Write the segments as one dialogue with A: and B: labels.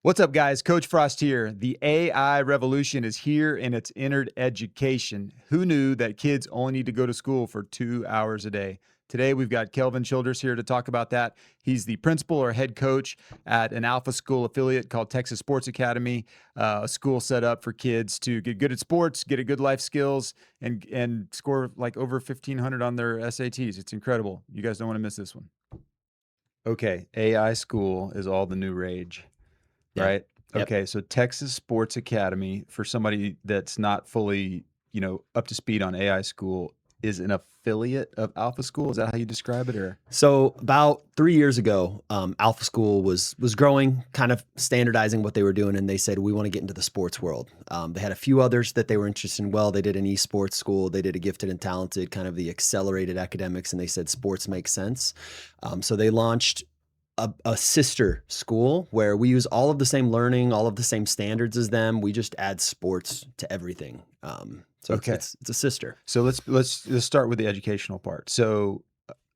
A: What's up, guys? Coach Frost here. The AI revolution is here and it's entered education. Who knew that kids only need to go to school for 2 hours a day? Today, we've got Kelvin Childress here to talk about that. He's the principal or head coach at an Alpha School affiliate called Texas Sports Academy, a school set up for kids to get good at sports, get a good life skills, and score like over 1,500 on their SATs. It's incredible. You guys don't want to miss this one. Okay, AI school is all the new rage.
B: Yeah.
A: Right?
B: Yep.
A: Okay, so Texas Sports Academy, for somebody that's not fully, up to speed on AI school, is an affiliate of Alpha School. Is that how you describe it, or?
B: So about 3 years ago, Alpha School was growing, kind of standardizing what they were doing, and they said, we want to get into the sports world. They had a few others that they were interested in. Well, they did an esports school, they did a gifted and talented, kind of the accelerated academics, and they said sports makes sense. So they launched a sister school where we use all of the same learning, all of the same standards as them. We just add sports to everything. So
A: Okay.
B: it's a sister.
A: So let's start with the educational part. So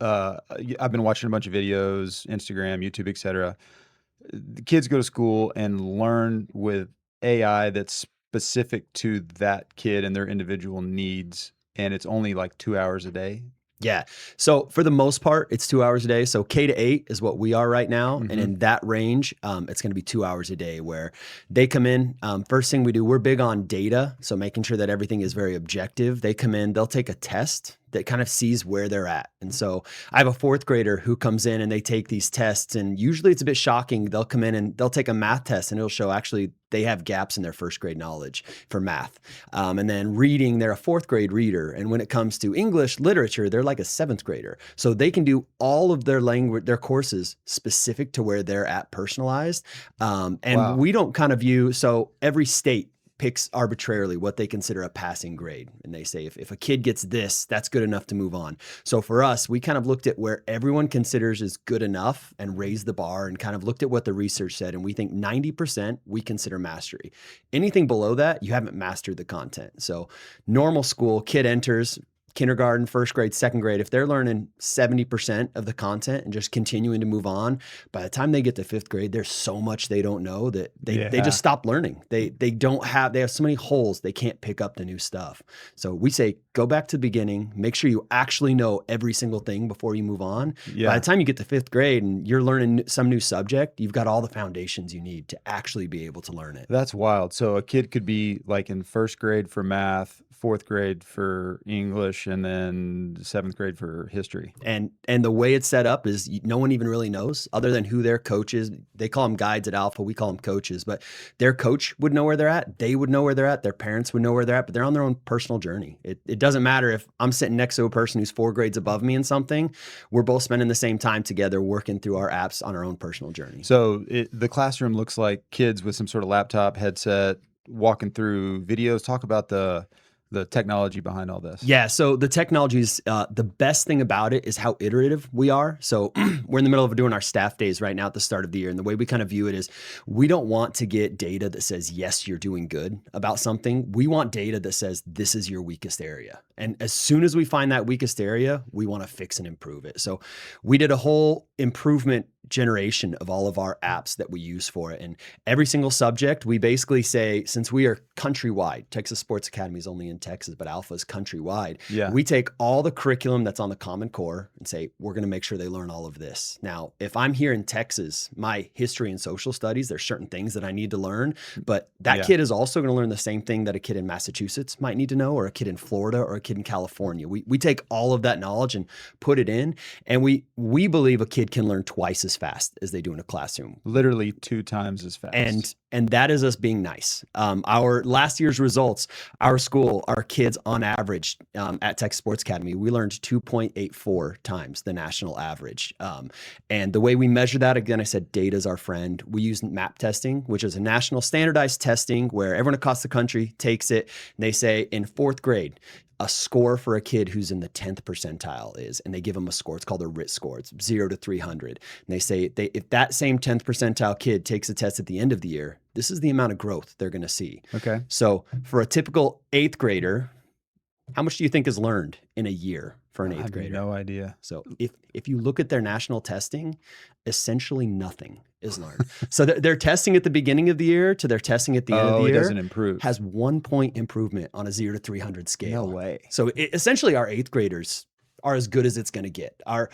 A: I've been watching a bunch of videos, Instagram, YouTube, etc. The kids go to school and learn with AI that's specific to that kid and their individual needs, and it's only like 2 hours a day.
B: Yeah. So for the most part, it's 2 hours a day. So K-8 is what we are right now. And in that range, it's going to be 2 hours a day where they come in. First thing we do, we're big on data. So making sure that everything is very objective. They come in, they'll take a test that kind of sees where they're at. And so I have a fourth grader who comes in and they take these tests, and usually it's a bit shocking. They'll come in and they'll take a math test and it'll show actually they have gaps in their first grade knowledge for math. And then reading, they're a fourth grade reader. And when it comes to English literature, they're like a seventh grader. So they can do all of their language, their courses specific to where they're at, personalized.
A: Wow.
B: We don't kind of view, so every state picks arbitrarily what they consider a passing grade. And they say, if a kid gets this, that's good enough to move on. So for us, we kind of looked at where everyone considers is good enough and raised the bar and kind of looked at what the research said. And we think 90% we consider mastery. Anything below that, you haven't mastered the content. So normal school, kid enters kindergarten, first grade, second grade, if they're learning 70% of the content and just continuing to move on, by the time they get to fifth grade, there's so much they don't know that they just stop learning. They have so many holes, they can't pick up the new stuff. So we say, go back to the beginning, make sure you actually know every single thing before you move on.
A: Yeah.
B: By the time you get to fifth grade and you're learning some new subject, you've got all the foundations you need to actually be able to learn it.
A: That's wild. So a kid could be like in first grade for math, fourth grade for English, and then seventh grade for history.
B: And the way it's set up is no one even really knows other than who their coach is. They call them guides at Alpha. We call them coaches, but their coach would know where they're at. They would know where they're at. Their parents would know where they're at, but they're on their own personal journey. It doesn't matter if I'm sitting next to a person who's 4 grades above me in something. We're both spending the same time together working through our apps on our own personal journey.
A: So the classroom looks like kids with some sort of laptop headset walking through videos. Talk about the technology behind all this.
B: Yeah, so the technology is the best thing about it is how iterative we are. So we're in the middle of doing our staff days right now at the start of the year. And the way we kind of view it is we don't want to get data that says, yes, you're doing good about something. We want data that says this is your weakest area. And as soon as we find that weakest area, we want to fix and improve it. So we did a whole improvement generation of all of our apps that we use for it. And every single subject, we basically say, since we are countrywide, Texas Sports Academy is only in Texas, but Alpha is countrywide.
A: Yeah.
B: We take all the curriculum that's on the Common Core and say, we're going to make sure they learn all of this. Now, if I'm here in Texas, my history and social studies, there's certain things that I need to learn, but that kid is also going to learn the same thing that a kid in Massachusetts might need to know, or a kid in Florida, or a kid in California. We take all of that knowledge and put it in, and we believe a kid can learn twice as fast as they do in a classroom.
A: Literally 2 times as fast.
B: And that is us being nice. Our last year's results, our school, our kids on average at Texas Sports Academy, we learned 2.84 times the national average. And the way we measure that, again, I said data is our friend. We use MAP testing, which is a national standardized testing where everyone across the country takes it. And they say in 4th grade, a score for a kid who's in the 10th percentile is, and they give them a score. It's called a RIT score. It's 0 to 300. And they say if that same 10th percentile kid takes a test at the end of the year, this is the amount of growth they're going to see.
A: Okay.
B: So for a typical 8th grader, how much do you think is learned in a year? for an
A: I
B: eighth
A: have
B: grader.
A: no idea.
B: So if you look at their national testing, essentially nothing is learned. So their testing at the beginning of the year to their testing at the end of the
A: Oh, it
B: year
A: doesn't improve.
B: has 1 point improvement on a 0 to 300
A: No
B: scale.
A: way.
B: So essentially our eighth graders are as good as it's going to get. Our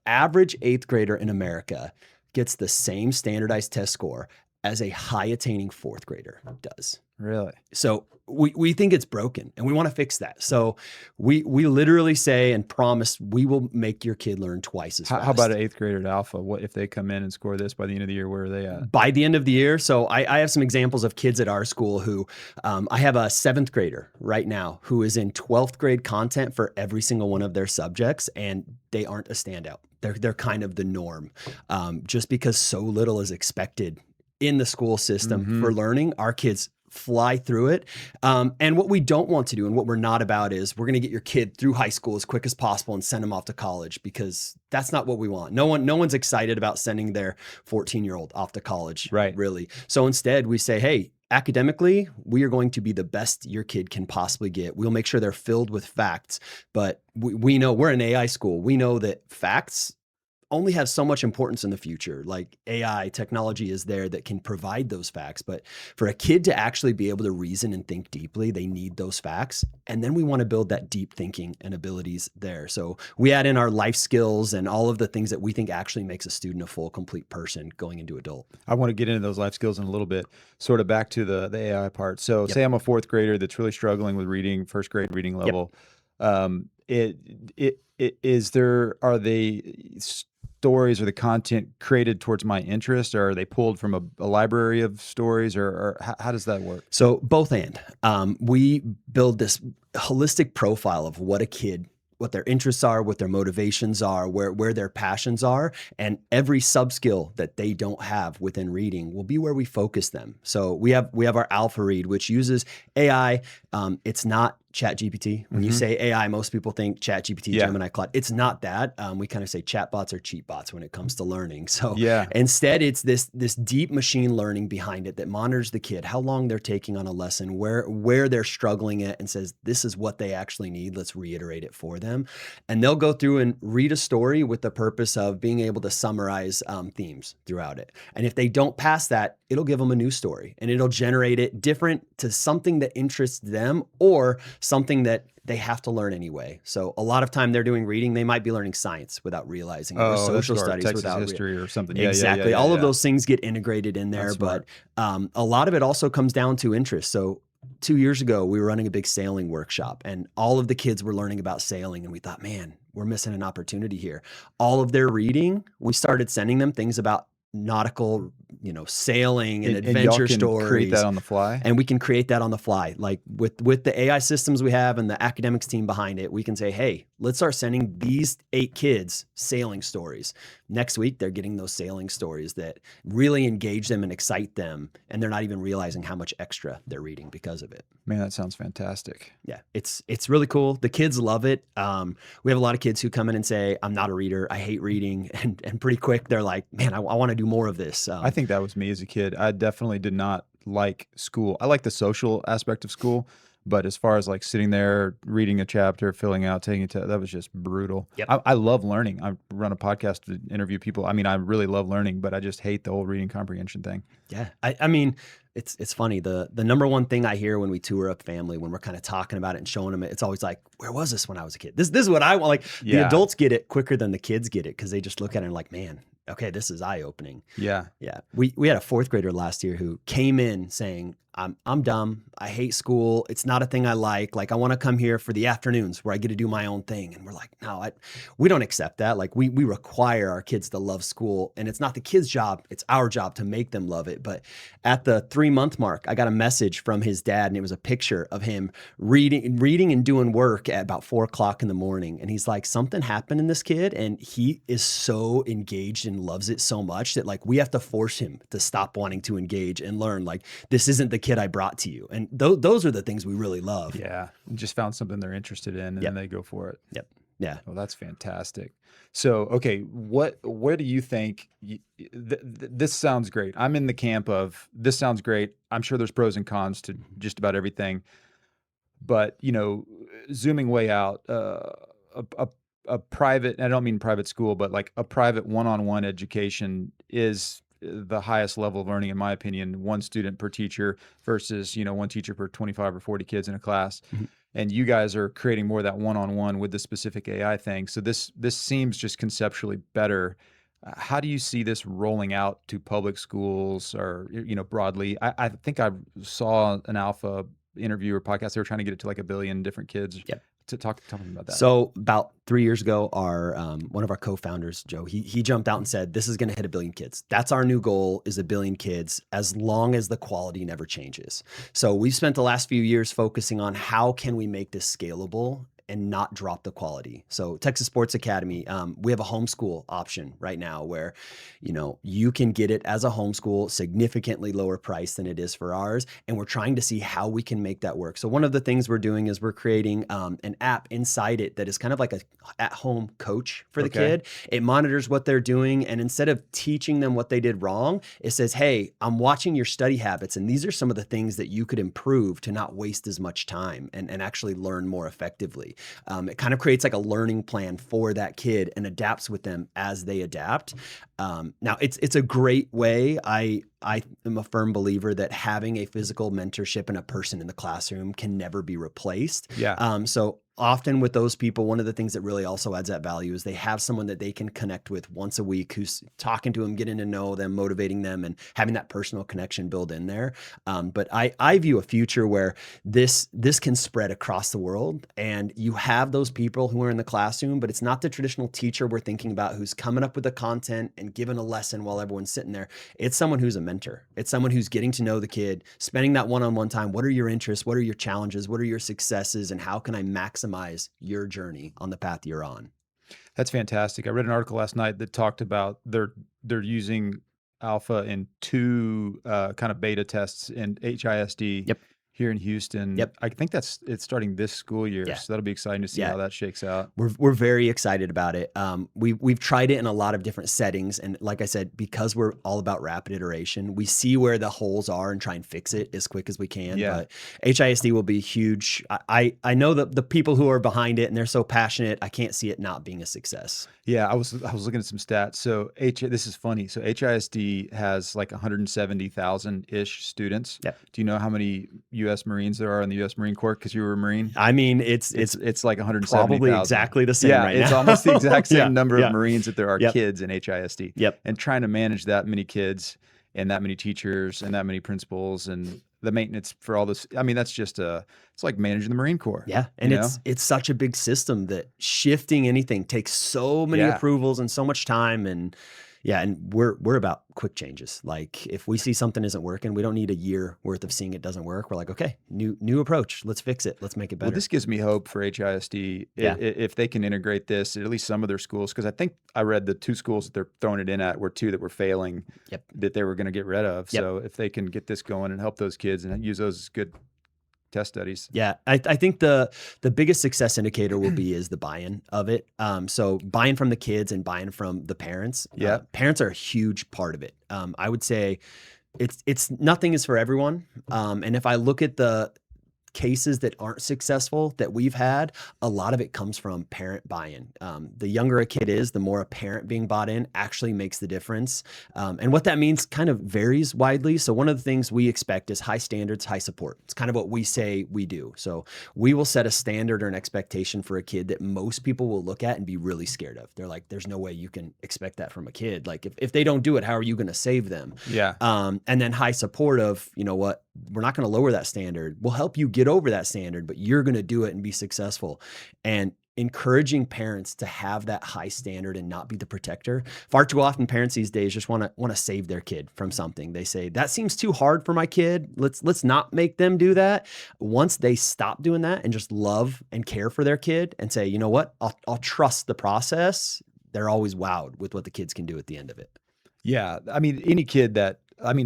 B: average eighth grader in America gets the same standardized test score as a high attaining fourth grader does.
A: Really?
B: So we think it's broken and we want to fix that. So we literally say and promise we will make your kid learn twice as fast.
A: How about an eighth grader at Alpha? What if they come in and score this by the end of the year? Where are they at?
B: By the end of the year, so I have some examples of kids at our school who, I have a seventh grader right now who is in 12th grade content for every single one of their subjects, and they aren't a standout. They're kind of the norm, just because so little is expected in the school system for learning. Our kids fly through it. And what we don't want to do and what we're not about is we're going to get your kid through high school as quick as possible and send them off to college, because that's not what we want. No one's excited about sending their 14-year-old off to college,
A: Right.
B: really. So instead we say, hey, academically, we are going to be the best your kid can possibly get. We'll make sure they're filled with facts, but we know we're an AI school. We know that facts only have so much importance in the future. Like AI technology is there that can provide those facts, but for a kid to actually be able to reason and think deeply, they need those facts. And then we want to build that deep thinking and abilities there. So we add in our life skills and all of the things that we think actually makes a student a full, complete person going into adult.
A: I want to get into those life skills in a little bit, sort of back to the AI part. So say I'm a fourth grader that's really struggling with reading, first grade reading level. Are they stories or the content created towards my interest, or are they pulled from a library of stories, or how does that work?
B: So both and. We build this holistic profile of what a kid, what their interests are, what their motivations are, where their passions are, and every sub-skill that they don't have within reading will be where we focus them. So we have our Alpha Read, which uses AI. It's not ChatGPT. When you say AI, most people think ChatGPT, Gemini, Claude. It's not that. We kind of say chatbots are cheat bots when it comes to learning. So instead, it's this deep machine learning behind it that monitors the kid, how long they're taking on a lesson, where they're struggling at, and says, this is what they actually need. Let's reiterate it for them. And they'll go through and read a story with the purpose of being able to summarize themes throughout it. And if they don't pass that, it'll give them a new story and it'll generate it different to something that interests them or something that they have to learn anyway. So a lot of time they're doing reading, they might be learning science without realizing it, or social studies
A: Texas
B: without
A: history or something.
B: Exactly. All of those things get integrated in there, but a lot of it also comes down to interest. So 2 years ago, we were running a big sailing workshop and all of the kids were learning about sailing. And we thought, man, we're missing an opportunity here. All of their reading, we started sending them things about nautical, sailing and adventure stories.
A: Create that on the fly,
B: and we can create that on the fly. Like with the AI systems we have and the academics team behind it, we can say, hey, let's start sending these 8 kids sailing stories. Next week, they're getting those sailing stories that really engage them and excite them, and they're not even realizing how much extra they're reading because of it.
A: Man, that sounds fantastic.
B: Yeah, it's really cool. The kids love it. We have a lot of kids who come in and say, I'm not a reader. I hate reading. And pretty quick, they're like, man, I want to do more of this.
A: I think that was me as a kid. I definitely did not like school. I like the social aspect of school, but as far as like sitting there, reading a chapter, filling out, taking a test, that was just brutal.
B: Yep.
A: I love learning. I run a podcast to interview people. I mean, I really love learning, but I just hate the whole reading comprehension thing.
B: Yeah. I mean, it's funny. The number one thing I hear when we tour a family, when we're kind of talking about it and showing them it, it's always like, where was this when I was a kid? This is what I want. Like the adults get it quicker than the kids get it because they just look at it and like, man, okay, this is eye-opening.
A: Yeah.
B: Yeah. We had a 4th grader last year who came in saying, I'm dumb. I hate school. It's not a thing I like. Like I want to come here for the afternoons where I get to do my own thing. And we're like, no, we don't accept that. Like we require our kids to love school, and it's not the kids' job. It's our job to make them love it. But at the 3-month mark, I got a message from his dad, and it was a picture of him reading and doing work at about 4 o'clock in the morning. And he's like, something happened in this kid, and he is so engaged and loves it so much that like we have to force him to stop wanting to engage and learn. Like this isn't the kid I brought to you. And those are the things we really love.
A: Yeah. Just found something they're interested in, and then they go for it.
B: Yep. Yeah.
A: Well, that's fantastic. So, okay, where do you think this sounds great? I'm in the camp of this sounds great. I'm sure there's pros and cons to just about everything. But, zooming way out, a private, I don't mean private school, but like a private one-on-one education is the highest level of learning, in my opinion, one student per teacher versus, one teacher per 25 or 40 kids in a class.
B: Mhm.
A: And you guys are creating more of that one-on-one with the specific AI thing. So this seems just conceptually better. How do you see this rolling out to public schools or, broadly? I think I saw an Alpha interview or podcast. They were trying to get it to like 1 billion different kids.
B: Yep.
A: To talk to me about that.
B: So about 3 years ago, our one of our co-founders, Joe, he jumped out and said, "This is going to hit 1 billion kids. That's our new goal, is 1 billion kids, as long as the quality never changes." So we've spent the last few years focusing on how can we make this scalable and not drop the quality. So Texas Sports Academy, we have a homeschool option right now where, you can get it as a homeschool, significantly lower price than it is for ours. And we're trying to see how we can make that work. So one of the things we're doing is we're creating an app inside it that is kind of like a at-home coach for the kid. It monitors what they're doing. And instead of teaching them what they did wrong, it says, "Hey, I'm watching your study habits. And these are some of the things that you could improve to not waste as much time and actually learn more effectively." It kind of creates like a learning plan for that kid and adapts with them as they adapt. Now it's a great way. I am a firm believer that having a physical mentorship and a person in the classroom can never be replaced.
A: Yeah.
B: So often with those people, one of the things that really also adds that value is they have someone that they can connect with once a week who's talking to them, getting to know them, motivating them, and having that personal connection built in there. But I view a future where this can spread across the world, and you have those people who are in the classroom, but it's not the traditional teacher we're thinking about who's coming up with the content and giving a lesson while everyone's sitting there. It's someone who's a mentor. It's someone who's getting to know the kid, spending that one-on-one time. What are your interests? What are your challenges? What are your successes? And how can I maximize your journey on the path you're on?
A: That's fantastic. I read an article last night that talked about they're using Alpha in 2 kind of beta tests in HISD
B: Yep.
A: here in Houston.
B: Yep.
A: I think it's starting this school year,
B: Yeah.
A: so that'll be exciting to see
B: Yeah.
A: how that shakes out.
B: We're very excited about it. We've tried it in a lot of different settings, and like I said, because we're all about rapid iteration, we see where the holes are and try and fix it as quick as we can.
A: Yeah.
B: But HISD will be huge. I know that the people who are behind it and they're so passionate, I can't see it not being a success.
A: Yeah, I was looking at some stats. So this is funny. So HISD has like 170,000-ish students.
B: Yep.
A: Do you know how many U.S. Marines there are in the U.S. Marine Corps? Because you were a Marine.
B: I mean, it's
A: like 170,000.
B: probably exactly the same
A: Yeah,
B: right
A: it's
B: now.
A: almost the exact same
B: Yeah,
A: number
B: yeah.
A: of Marines that there are
B: Yep.
A: kids in HISD.
B: Yep.
A: And trying to manage that many kids and that many teachers and that many principals and the maintenance for all this. I mean, that's just it's like managing the Marine Corps.
B: Yeah. And
A: you know?
B: it's such a big system that shifting anything takes so many
A: Yeah.
B: approvals and so much time. And yeah, and we're about quick changes. Like if we see something isn't working, we don't need a year worth of seeing it doesn't work. We're like, okay, new approach. Let's fix it. Let's make it better.
A: Well, this gives me hope for HISD
B: Yeah.
A: if they can integrate this at least some of their schools. Because I think I read the 2 schools that they're throwing it in at were 2 that were failing.
B: Yep.
A: That they were going to get rid of.
B: Yep.
A: So if they can get this going and help those kids and use those as good test studies.
B: Yeah, I think the biggest success indicator will be is the buy-in of it. So buy-in from the kids and buy-in from the parents.
A: Yeah.
B: Parents are a huge part of it. I would say it's nothing is for everyone. And if I look at the cases that aren't successful that we've had, a lot of it comes from parent buy-in. The younger a kid is, the more a parent being bought in actually makes the difference. And what that means kind of varies widely. So one of the things we expect is high standards, high support. It's kind of what we say we do. So we will set a standard or an expectation for a kid that most people will look at and be really scared of. They're like, there's no way you can expect that from a kid. Like if they don't do it, how are you going to save them?
A: Yeah.
B: And then high support of, you know what, we're not going to lower that standard. We'll help you get over that standard, but you're going to do it and be successful. And encouraging parents to have that high standard and not be the protector. Far too often parents these days just want to save their kid from something. They say, that seems too hard for my kid. Let's not make them do that. Once they stop doing that and just love and care for their kid and say, you know what, I'll trust the process. They're always wowed with what the kids can do at the end of it.
A: Yeah. I mean,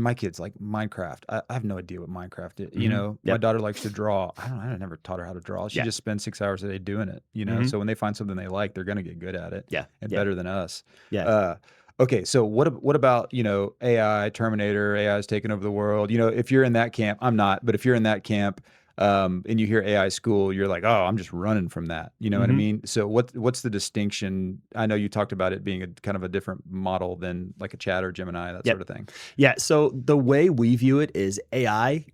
A: my kids like Minecraft. I have no idea what Minecraft is. You know, my
B: Yep.
A: daughter likes to draw. I never taught her how to draw. She
B: Yeah.
A: just spends 6 hours a day doing it, you know?
B: Mhm.
A: So when they find something they like, they're going to get good at it.
B: Yeah.
A: And
B: Yeah.
A: better than us.
B: Yeah.
A: Okay. So what about, AI, Terminator, AI is taking over the world. If you're in that camp, I'm not, but if you're in that camp, and you hear AI school, you're like, oh, I'm just running from that. You know what I
B: Mhm.
A: mean? So what's the distinction? I know you talked about it being a kind of a different model than like a Chat or Gemini, that sort
B: Yep.
A: of thing.
B: Yeah. So the way we view it is AI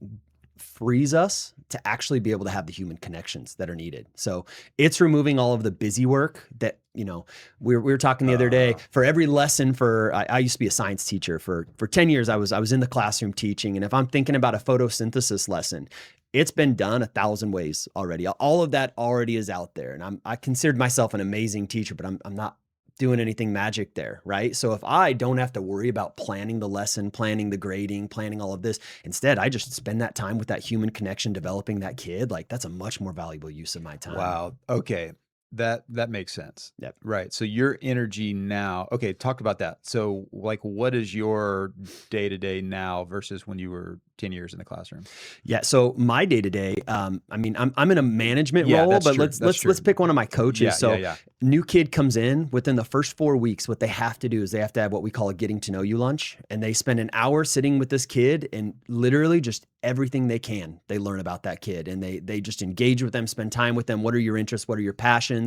B: frees us to actually be able to have the human connections that are needed. So it's removing all of the busy work that, we were talking the other day.
A: Uh,
B: For every lesson, I used to be a science teacher for 10 years. I was in the classroom teaching. And if I'm thinking about a photosynthesis lesson, it's been done 1,000 ways already. All of that already is out there. And I considered myself an amazing teacher, but I'm not doing anything magic there, right? So if I don't have to worry about planning the lesson, planning the grading, planning all of this, instead I just spend that time with that human connection, developing that kid, like that's a much more valuable use of my time.
A: wow. Okay. That makes sense.
B: Yep.
A: Right. So your energy now, okay, talk about that. So like what is your day to day now versus when you were 10 years in the classroom?
B: Yeah. So my day to day, I mean, I'm in a management
A: Yeah,
B: role,
A: that's
B: but
A: true.
B: let's
A: That's
B: let's
A: true.
B: let's pick one of my coaches.
A: Yeah, yeah,
B: So
A: yeah.
B: new kid comes in within the first 4 weeks. What they have to do is they have to have what we call a getting to know you lunch, and they spend an hour sitting with this kid, and literally just everything they can, they learn about that kid, and they just engage with them, spend time with them. What are your interests? What are your passions?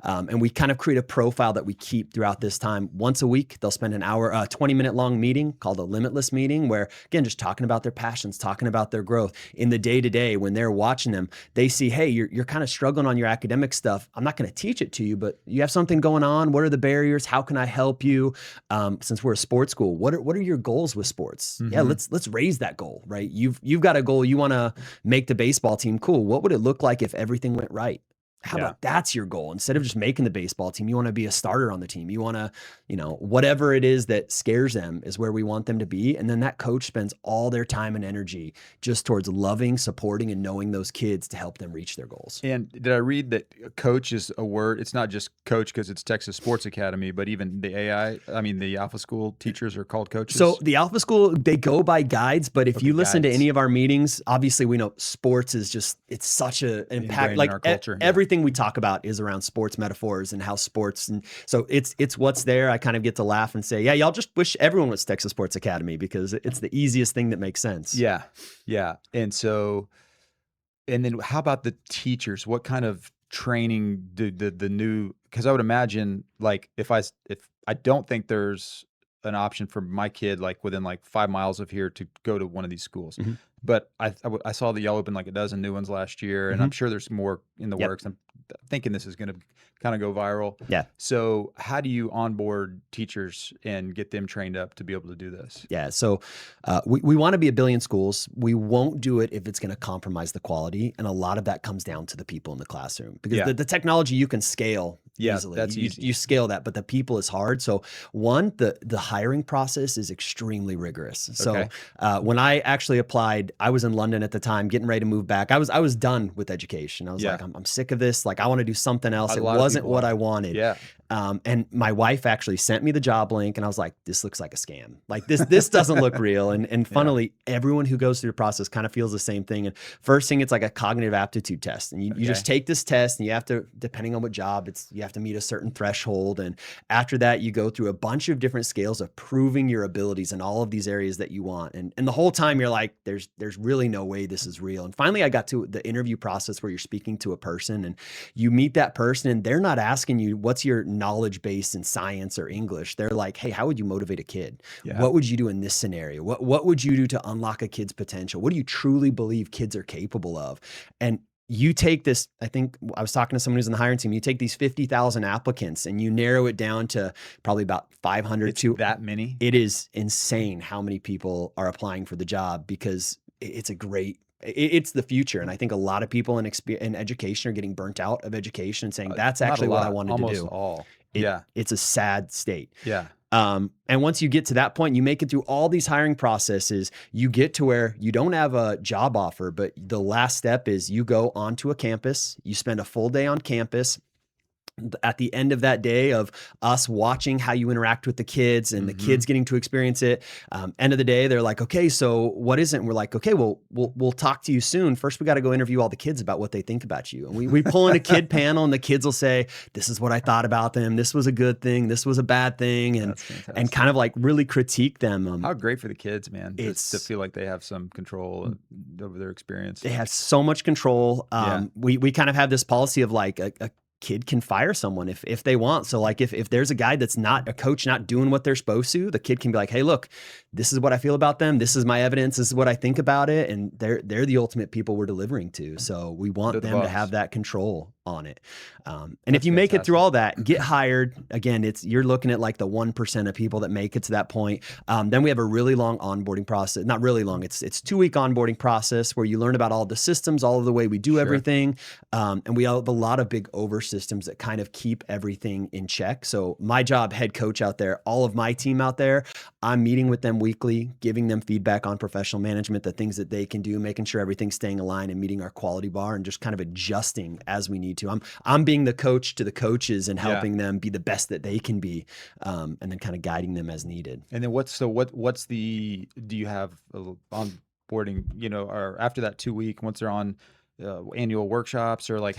B: And we kind of create a profile that we keep throughout this time. Once a week, they'll spend an hour, a 20-minute long meeting called a limitless meeting, where again, just talking about their passions, talking about their growth. In the day to day, when they're watching them, they see, hey, you're kind of struggling on your academic stuff. I'm not going to teach it to you, but you have something going on. What are the barriers? How can I help you? Since we're a sports school, what are your goals with sports? Yeah,
A: Mhm.
B: let's raise that goal, right? You've got a goal. You want to make the baseball team. Cool. What would it look like if everything went right? How
A: Yeah.
B: about that's your goal? Instead of just making the baseball team, you want to be a starter on the team. You want to, whatever it is that scares them is where we want them to be. And then that coach spends all their time and energy just towards loving, supporting, and knowing those kids to help them reach their goals.
A: And did I read that coach is a word? It's not just coach because it's Texas Sports Academy, but even the I mean, the Alpha School teachers are called
B: So
A: coaches.
B: the Alpha School, they go by guides, but if
A: Okay,
B: you listen to
A: guides.
B: any of our meetings, obviously we know sports is just, it's such an impact.
A: Ingrained in
B: Like
A: our culture. Yeah.
B: everything we talk about is around sports metaphors and how sports. And so it's what's there. I kind of get to laugh and say, yeah, y'all just wish everyone was Texas Sports Academy because it's the easiest thing that makes sense.
A: Yeah. Yeah. And then how about the teachers? What kind of training do the new, because I would imagine like if I don't think there's an option for my kid like within like 5 miles of here to go to one of these schools.
B: Mhm.
A: But I saw that y'all opened like a dozen new ones last year, and I'm
B: Mhm.
A: sure there's more in the
B: Yep.
A: works. I'm thinking this is going to kind of go viral.
B: Yeah.
A: So how do you onboard teachers and get them trained up to be able to do this?
B: Yeah. So we want to be a billion schools. We won't do it if it's going to compromise the quality. And a lot of that comes down to the people in the classroom because
A: Yeah.
B: the technology you can scale
A: Yeah,
B: easily.
A: that's
B: You,
A: easy.
B: you scale that, but the people is hard. So one, the hiring process is extremely rigorous. So
A: Okay.
B: when I actually applied, I was in London at the time, getting ready to move back. I was done with education. I was
A: Yeah.
B: like, I'm sick of this. Like I want to do something else.
A: A
B: It
A: lot of
B: wasn't
A: people
B: what
A: are.
B: I wanted.
A: Yeah.
B: And my wife actually sent me the job link, and I was like, "This looks like a scam. Like this doesn't look real." And funnily, everyone who goes through the process kind of feels the same thing. And first thing, it's like a cognitive aptitude test, and you just take this test, and you have to, depending on what job, you have to meet a certain threshold. And after that, you go through a bunch of different scales of proving your abilities in all of these areas that you want. And the whole time, you're like, "There's really no way this is real." And finally, I got to the interview process where you're speaking to a person, and you meet that person, and they're not asking you what's your knowledge base in science or English. They're like, hey, how would you motivate a kid?
A: Yeah.
B: What would you do in this scenario? What would you do to unlock a kid's potential? What do you truly believe kids are capable of? And you take this, I think I was talking to someone who's in the hiring team, you take these 50,000 applicants and you narrow it down to probably about 500
A: It's
B: to
A: that many.
B: it is insane how many people are applying for the job because it's a great it's the future. And I think a lot of people in education are getting burnt out of education and saying that's
A: Not a
B: actually what I
A: lot,
B: wanted to
A: almost
B: do.
A: all.
B: It,
A: Yeah.
B: it's a sad state.
A: Yeah.
B: And once you get to that point, you make it through all these hiring processes, you get to where you don't have a job offer, but the last step is you go onto a campus, you spend a full day on campus. at the end of that day of us watching how you interact with the kids and the kids getting to experience it, end of the day, they're like, okay, so what is it? And we're like, okay, well, we'll talk to you soon. First, we got to go interview all the kids about what they think about you. And we pull in a kid panel, and the kids will say, this is what I thought about them. This was a good thing. This was a bad thing. And kind of like really critique them.
A: How great for the kids, man.
B: It's
A: to feel like they have some control over their experience.
B: They have so much control. We kind of have this policy of like a kid can fire someone if they want. So like if there's a guy that's not a coach, not doing what they're supposed to, the kid can be like, hey, look, this is what I feel about them. This is my evidence. This is what I think about it. And they're the ultimate people we're delivering to. So we want them to have that control on it. And if you make it through all that, get hired, again, you're looking at like the 1% of people that make it to that point. Then we have a really long onboarding process, not really long. It's 2-week onboarding process where you learn about all the systems, all of the way we do everything. And we have a lot of big over systems that kind of keep everything in check. So my job, head coach out there, all of my team out there, I'm meeting with them weekly, giving them feedback on professional management, the things that they can do, making sure everything's staying aligned and meeting our quality bar, and just kind of adjusting as we need to. I'm being the coach to the coaches and helping them be the best that they can be, and then kind of guiding them as needed.
A: And then do you have onboarding, or after that 2-week, once they're on annual workshops, or like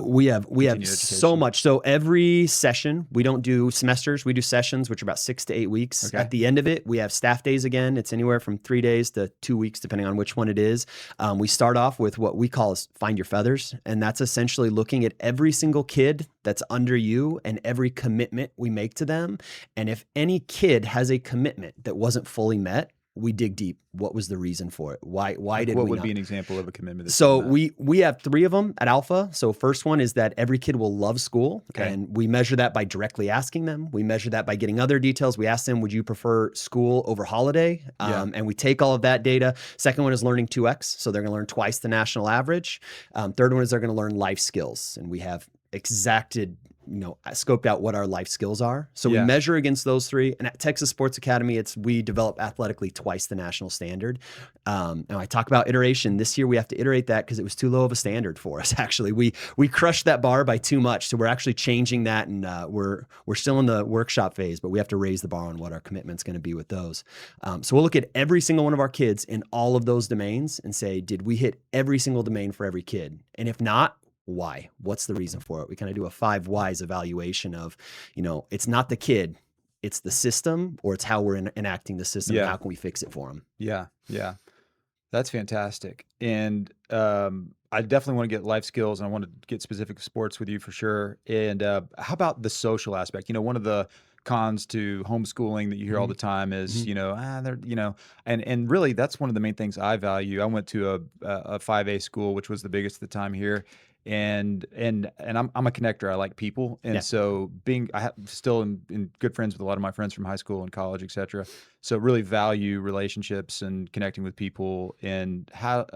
B: we have so much. So every session, we don't do semesters, we do sessions, which are about 6 to 8 weeks. At the end of it, we have staff days again. It's anywhere from 3 days to 2 weeks, depending on which one it is. We start off with what we call is Find Your Feathers. And that's essentially looking at every single kid that's under you and every commitment we make to them. And if any kid has a commitment that wasn't fully met, we dig deep. What was the reason for it? Why did we not?
A: What would be an example of a commitment?
B: So we have 3 of them at Alpha. So first one is that every kid will love school. And we measure that by directly asking them. We measure that by getting other details. We ask them, would you prefer school over holiday? And we take all of that data. Second one is learning 2X. So they're going to learn twice the national average. Third one is they're going to learn life skills. And we have exacted, scoped out what our life skills are. So we measure against those 3. And at Texas Sports Academy, we develop athletically twice the national standard. And I talk about iteration. This year we have to iterate that because it was too low of a standard for us. Actually, we crushed that bar by too much. So we're actually changing that, and we're still in the workshop phase, but we have to raise the bar on what our commitment's going to be with those. So we'll look at every single one of our kids in all of those domains and say, did we hit every single domain for every kid? And if not, why? What's the reason for it? We kind of do a 5 whys evaluation of, it's not the kid, it's the system, or it's how we're enacting the system. How can we fix it for them?
A: Yeah. That's fantastic. And I definitely want to get life skills, and I want to get specific sports with you for sure. And how about the social aspect? One of the cons to homeschooling that you hear all the time is, and really that's one of the main things I value. I went to a 5A school, which was the biggest at the time here. And I'm a connector. I like people. And so still in good friends with a lot of my friends from high school and college, et cetera. So really value relationships and connecting with people. And how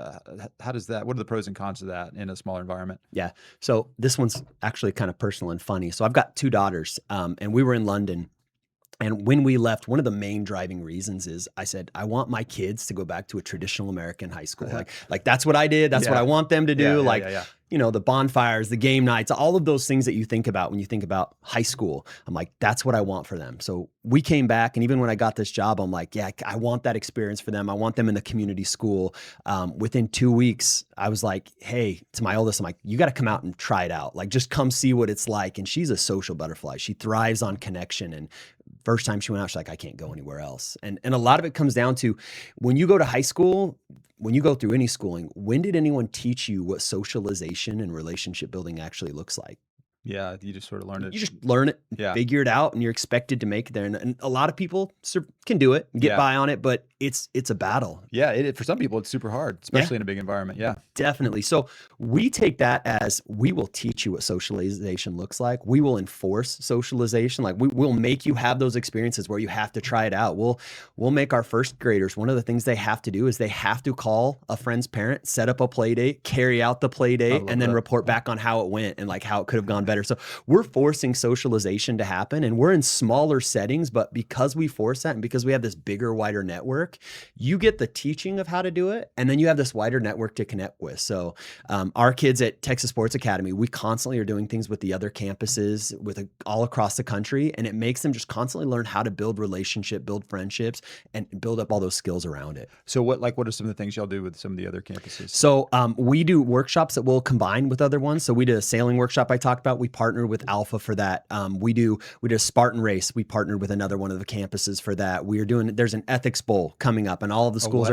A: does that, what are the pros and cons of that in a smaller environment?
B: Yeah. So this one's actually kind of personal and funny. So I've got 2 daughters, and we were in London. And when we left, one of the main driving reasons is I said, I want my kids to go back to a traditional American high school. Like that's what I did. That's what I want them to do. The bonfires, the game nights, all of those things that you think about when you think about high school. I'm like, that's what I want for them. So we came back, and even when I got this job, I'm like, I want that experience for them. I want them in the community school. Within 2 weeks, I was like, hey, to my oldest, I'm like, you got to come out and try it out. Like, just come see what it's like. And she's a social butterfly. She thrives on connection. And first time she went out, she's like, I can't go anywhere else. And a lot of it comes down to when you go to high school, when you go through any schooling, when did anyone teach you what socialization and relationship building actually looks like?
A: Yeah, you just sort of learn it.
B: You just learn it, figure it out, and you're expected to make it there. And a lot of people can do it, get by on it, but it's a battle.
A: Yeah, for some people, it's super hard, especially in a big environment. Yeah,
B: definitely. So we take that as we will teach you what socialization looks like. We will enforce socialization. Like we'll make you have those experiences where you have to try it out. We'll make our first graders, one of the things they have to do is they have to call a friend's parent, set up a play date, carry out the play date, and then report back on how it went and like how it could have gone better. So we're forcing socialization to happen, and we're in smaller settings, but because we force that and because we have this bigger, wider network, work. You get the teaching of how to do it, and then you have this wider network to connect with. So our kids at Texas Sports Academy, we constantly are doing things with the other campuses all across the country, and it makes them just constantly learn how to build relationship, build friendships, and build up all those skills around it.
A: So what are some of the things y'all do with some of the other campuses?
B: So we do workshops that we'll combine with other ones. So we did a sailing workshop I talked about. We partnered with Alpha for that. We did a Spartan race. We partnered with another one of the campuses for that. There's an ethics bowl coming up, and all of the schools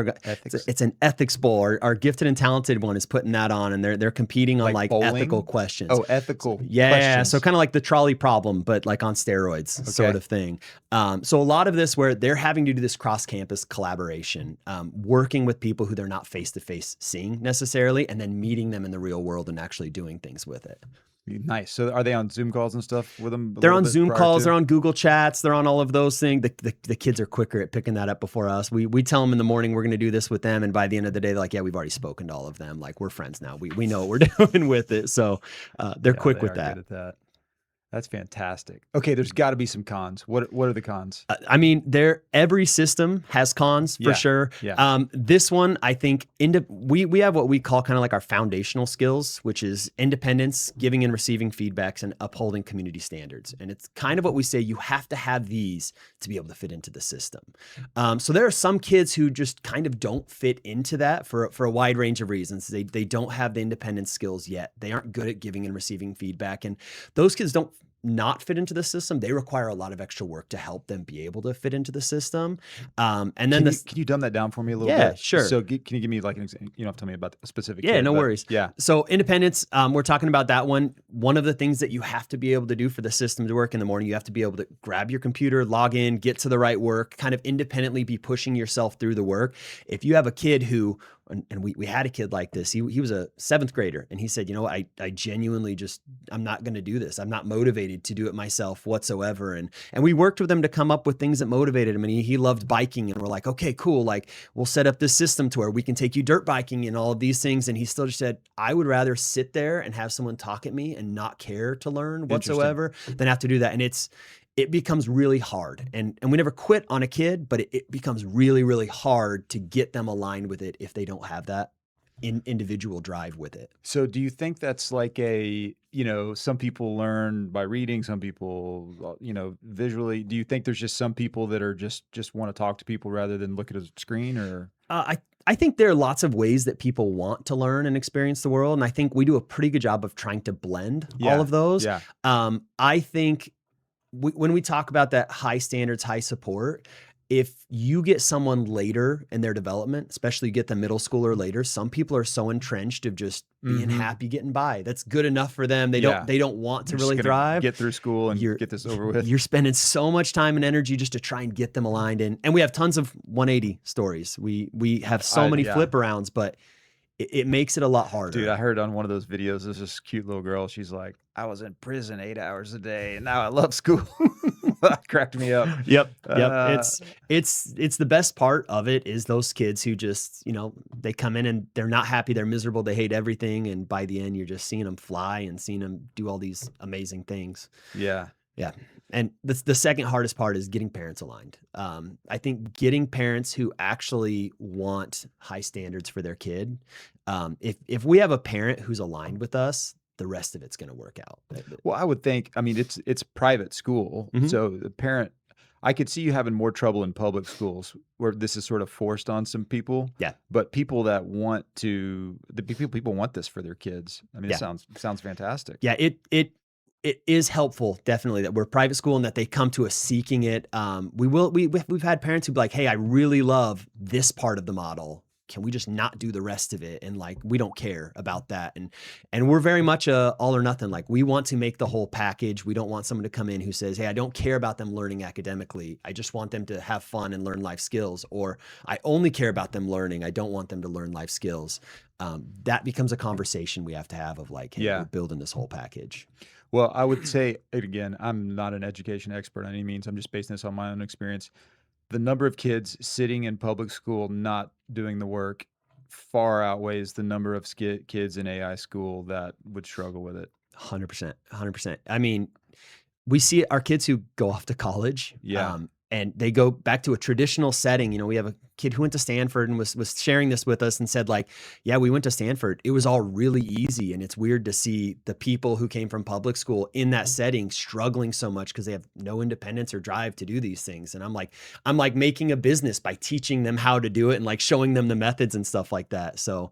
B: it's an ethics bowl. Our gifted and talented one is putting that on, and they're competing on like ethical questions.
A: Oh, ethical
B: questions. So kind of like the trolley problem, but like on steroids sort of thing. So a lot of this where they're having to do this cross-campus collaboration, working with people who they're not face-to-face seeing necessarily, and then meeting them in the real world and actually doing things with it.
A: Nice. So are they on Zoom calls and stuff with them?
B: They're on Zoom calls. They're on Google Chats. They're on all of those things. The kids are quicker at picking that up before us. We tell them in the morning we're going to do this with them, and by the end of the day, they're like, yeah, we've already spoken to all of them. Like, we're friends now. We know what we're doing with it. So they're quick with that.
A: Good at that. That's fantastic. Okay, there's got to be some cons. What are the cons?
B: I mean, every system has cons for sure.
A: Yeah.
B: This one, I think, we have what we call kind of like our foundational skills, which is independence, giving and receiving feedbacks, and upholding community standards. And it's kind of what we say, you have to have these to be able to fit into the system. So there are some kids who just kind of don't fit into that for a wide range of reasons. They don't have the independence skills yet. They aren't good at giving and receiving feedback. And those kids don't not fit into the system. They require a lot of extra work to help them be able to fit into the system. And then
A: can you dumb that down for me a little bit?
B: Yeah, sure.
A: So can you give me like an example? You don't have to tell me about a specific
B: kid, no worries.
A: Yeah.
B: So independence, we're talking about that one. One of the things that you have to be able to do for the system to work in the morning, you have to be able to grab your computer, log in, get to the right work, kind of independently be pushing yourself through the work. If you have a kid who, and we had a kid like this, he was a 7th grader, and he said, you know what, I genuinely just, I'm not going to do this. I'm not motivated to do it myself whatsoever. And we worked with him to come up with things that motivated him. And he loved biking, and we're like, okay, cool. Like, we'll set up this system to where we can take you dirt biking and all of these things. And he still just said, I would rather sit there and have someone talk at me and not care to learn whatsoever than have to do that. And it becomes really hard. And we never quit on a kid, but it becomes really, really hard to get them aligned with it if they don't have that individual drive with it.
A: So do you think that's like some people learn by reading, some people, visually? Do you think there's just some people that are just want to talk to people rather than look at a screen? Or
B: I think there are lots of ways that people want to learn and experience the world. And I think we do a pretty good job of trying to blend all of those.
A: Yeah.
B: I think when we talk about that high standards, high support, if you get someone later in their development, especially you get the middle schooler later, some people are so entrenched of just being happy getting by. That's good enough for them. They don't want to really thrive.
A: Get through school and get this over with.
B: You're spending so much time and energy just to try and get them aligned. And we have tons of 180 stories. We have so many flip arounds, but it makes it a lot harder.
A: Dude, I heard on one of those videos, there's this cute little girl. She's like, I was in prison 8 hours a day, and now I love school. That cracked me up.
B: Yep. It's the best part of it is those kids who just, they come in and they're not happy, they're miserable, they hate everything, and by the end, you're just seeing them fly and seeing them do all these amazing things.
A: Yeah.
B: Yeah. And the second hardest part is getting parents aligned. I think getting parents who actually want high standards for their kid. If we have a parent who's aligned with us, the rest of it's going to work out.
A: Well, I would think, it's private school. So the parent, I could see you having more trouble in public schools where this is sort of forced on some people.
B: Yeah.
A: But people that people want this for their kids. It sounds fantastic.
B: Yeah. It is helpful, definitely, that we're private school and that they come to us seeking it. We've had parents who be like, hey, I really love this part of the model. Can we just not do the rest of it? And we don't care about that. And we're very much a all or nothing. Like, we want to make the whole package. We don't want someone to come in who says, hey, I don't care about them learning academically. I just want them to have fun and learn life skills. Or I only care about them learning. I don't want them to learn life skills. That becomes a conversation we have to have of like, hey, we're building this whole package.
A: Well, I would say, again, I'm not an education expert on any means. I'm just basing this on my own experience. The number of kids sitting in public school not doing the work far outweighs the number of kids in AI school that would struggle with it.
B: 100%. 100%. We see our kids who go off to college.
A: Yeah.
B: and they go back to a traditional setting. You know, we have a kid who went to Stanford and was sharing this with us and said like, yeah, we went to Stanford. It was all really easy. And it's weird to see the people who came from public school in that setting struggling so much because they have no independence or drive to do these things. And I'm like making a business by teaching them how to do it and like showing them the methods and stuff like that. So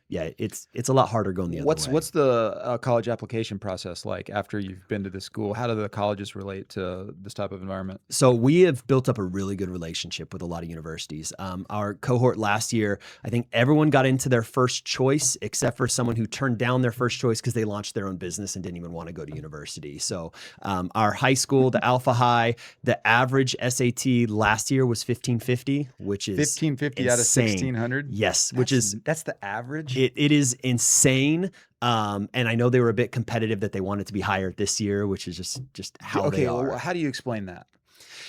B: yeah, it's a lot harder going the other way.
A: What's the college application process like after you've been to the school? How do the colleges relate to this type of environment?
B: So we have built up a really good relationship with a lot of universities. Our cohort last year, I think everyone got into their first choice except for someone who turned down their first choice because they launched their own business and didn't even want to go to university. So our high school, the Alpha High, the average SAT last year was 1550, which is
A: 1550 out of
B: insane.
A: 1600.
B: Yes, which is
A: that's the average.
B: it is insane. And I know they were a bit competitive that they wanted to be higher this year, which is just how they are.
A: Well, how do you explain that?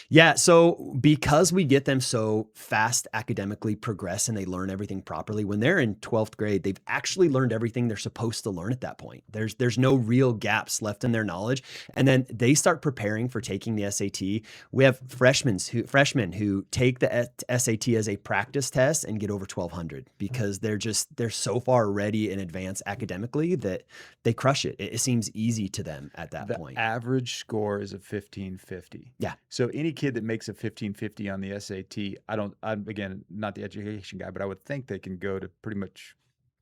B: Yeah. So because we get them so fast academically progress and they learn everything properly, when they're in 12th grade, they've actually learned everything they're supposed to learn at that point. There's no real gaps left in their knowledge. And then they start preparing for taking the SAT. We have freshmen who take the SAT as a practice test and get over 1200 because they're so far ready in advance academically that they crush it. It seems easy to them at that point.
A: The average score is a 1550.
B: Yeah.
A: So any kid that makes a 1550 on the SAT, I'm again not the education guy, but I would think they can go to pretty much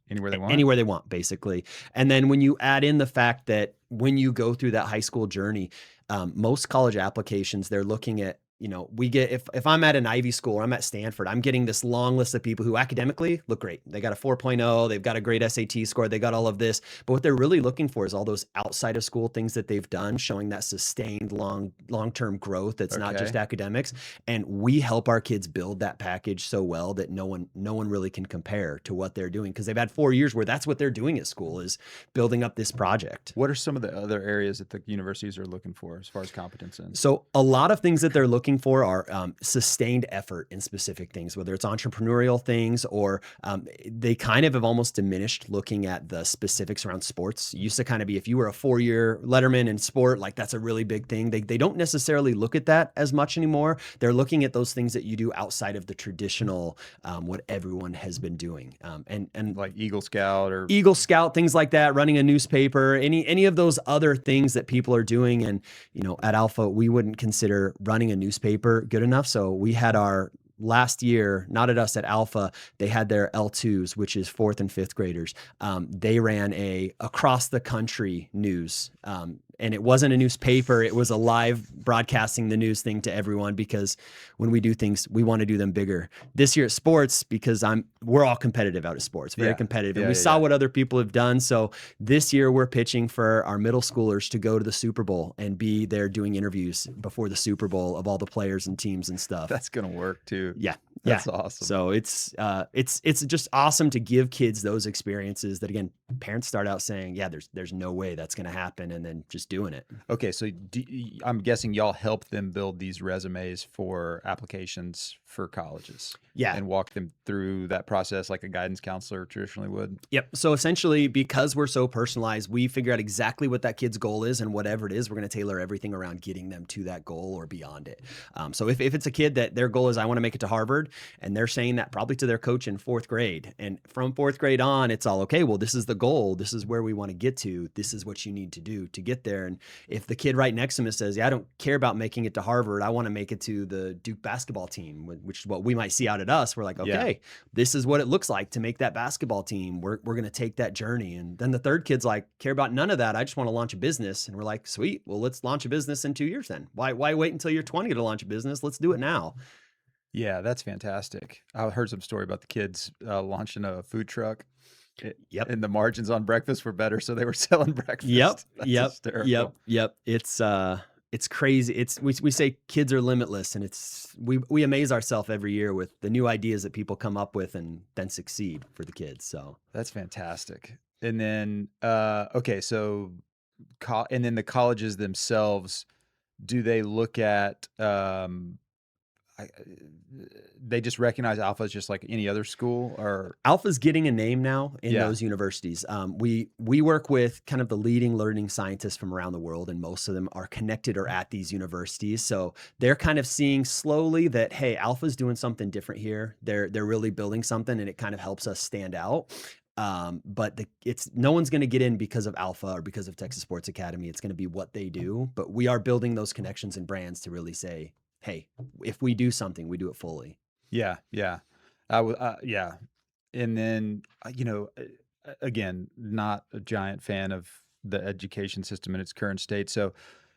A: anywhere they want.
B: Anywhere they want, basically. And then when you add in the fact that when you go through that high school journey, most college applications, they're looking at, you know, we get, if I'm at an Ivy school or I'm at Stanford, I'm getting this long list of people who academically look great. They got a 4.0, they've got a great SAT score, they got all of this. But what they're really looking for is all those outside of school things that they've done, showing that sustained long-term growth that's not just academics. And we help our kids build that package so well that no one really can compare to what they're doing because they've had 4 years where that's what they're doing at school is building up this project.
A: What are some of the other areas that the universities are looking for as far as competence in?
B: So a lot of things that they're looking for are sustained effort in specific things, whether it's entrepreneurial things or they kind of have almost diminished looking at the specifics around sports. It used to kind of be if you were a 4-year letterman in sport, like that's a really big thing. They don't necessarily look at that as much anymore. They're looking at those things that you do outside of the traditional, what everyone has been doing. And
A: like Eagle Scout,
B: things like that, running a newspaper, any of those other things that people are doing. And, you know, at Alpha, we wouldn't consider running a newspaper good enough. So we had our last year, not at us, at Alpha, they had their L2s, which is 4th and 5th graders. They ran a across the country news. And it wasn't a newspaper. It was a live broadcasting the news thing to everyone because when we do things, we want to do them bigger. This year at sports, because we're all competitive out at sports, very competitive. And we saw what other people have done. So this year we're pitching for our middle schoolers to go to the Super Bowl and be there doing interviews before the Super Bowl of all the players and teams and stuff.
A: That's going to work too.
B: Yeah.
A: That's awesome.
B: So it's just awesome to give kids those experiences that, again, parents start out saying, yeah, there's no way that's going to happen. And then just doing it.
A: Okay. So I'm guessing y'all help them build these resumes for applications for colleges.
B: Yeah.
A: And walk them through that process like a guidance counselor traditionally would.
B: Yep. So essentially, because we're so personalized, we figure out exactly what that kid's goal is, and whatever it is, we're going to tailor everything around getting them to that goal or beyond it. So if it's a kid that their goal is, I want to make it to Harvard, and they're saying that probably to their coach in 4th grade, and from 4th grade on, it's all okay. Well, this is the goal. This is where we want to get to. This is what you need to do to get there. And if the kid right next to him says, yeah, I don't care about making it to Harvard. I want to make it to the Duke basketball team, which is what we might see out at us. We're like, okay, this is what it looks like to make that basketball team. We're going to take that journey. And then the third kid's like, care about none of that. I just want to launch a business. And we're like, sweet. Well, let's launch a business in 2 years then. Why wait until you're 20 to launch a business? Let's do it now.
A: Yeah, that's fantastic. I heard some story about the kids launching a food truck.
B: Yep.
A: And the margins on breakfast were better, so they were selling breakfast.
B: Yep.
A: That's hysterical.
B: Yep. It's crazy. We say kids are limitless, and we amaze ourselves every year with the new ideas that people come up with and then succeed for the kids. So
A: that's fantastic. And then okay, so and then the colleges themselves, do they look at they just recognize Alpha as just like any other school, or
B: Alpha's getting a name now in
A: yeah,
B: those universities. We work with kind of the leading learning scientists from around the world, and most of them are connected or at these universities. So they're kind of seeing slowly that, hey, Alpha's doing something different here. They're really building something, and it kind of helps us stand out. But it's no one's going to get in because of Alpha or because of Texas Sports Academy. It's going to be what they do. But we are building those connections and brands to really say, hey, if we do something, we do it fully.
A: yeah, yeah, yeah, and then again, not a giant fan of the education system in its current state. So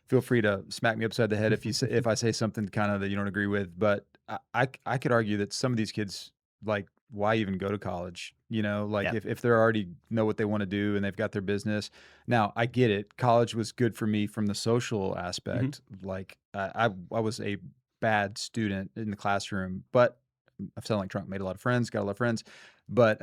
A: feel free to smack me upside the head if if I say something kind of that you don't agree with. But I could argue that some of these kids, like, why even go to college? Like
B: Yeah.
A: if they're already know what they want to do and they've got their business. Now I get it. College was good for me from the social
B: Mhm.
A: aspect. Like I was a bad student in the classroom, but I've sounded like Trump, made a lot of friends, got a lot of friends. But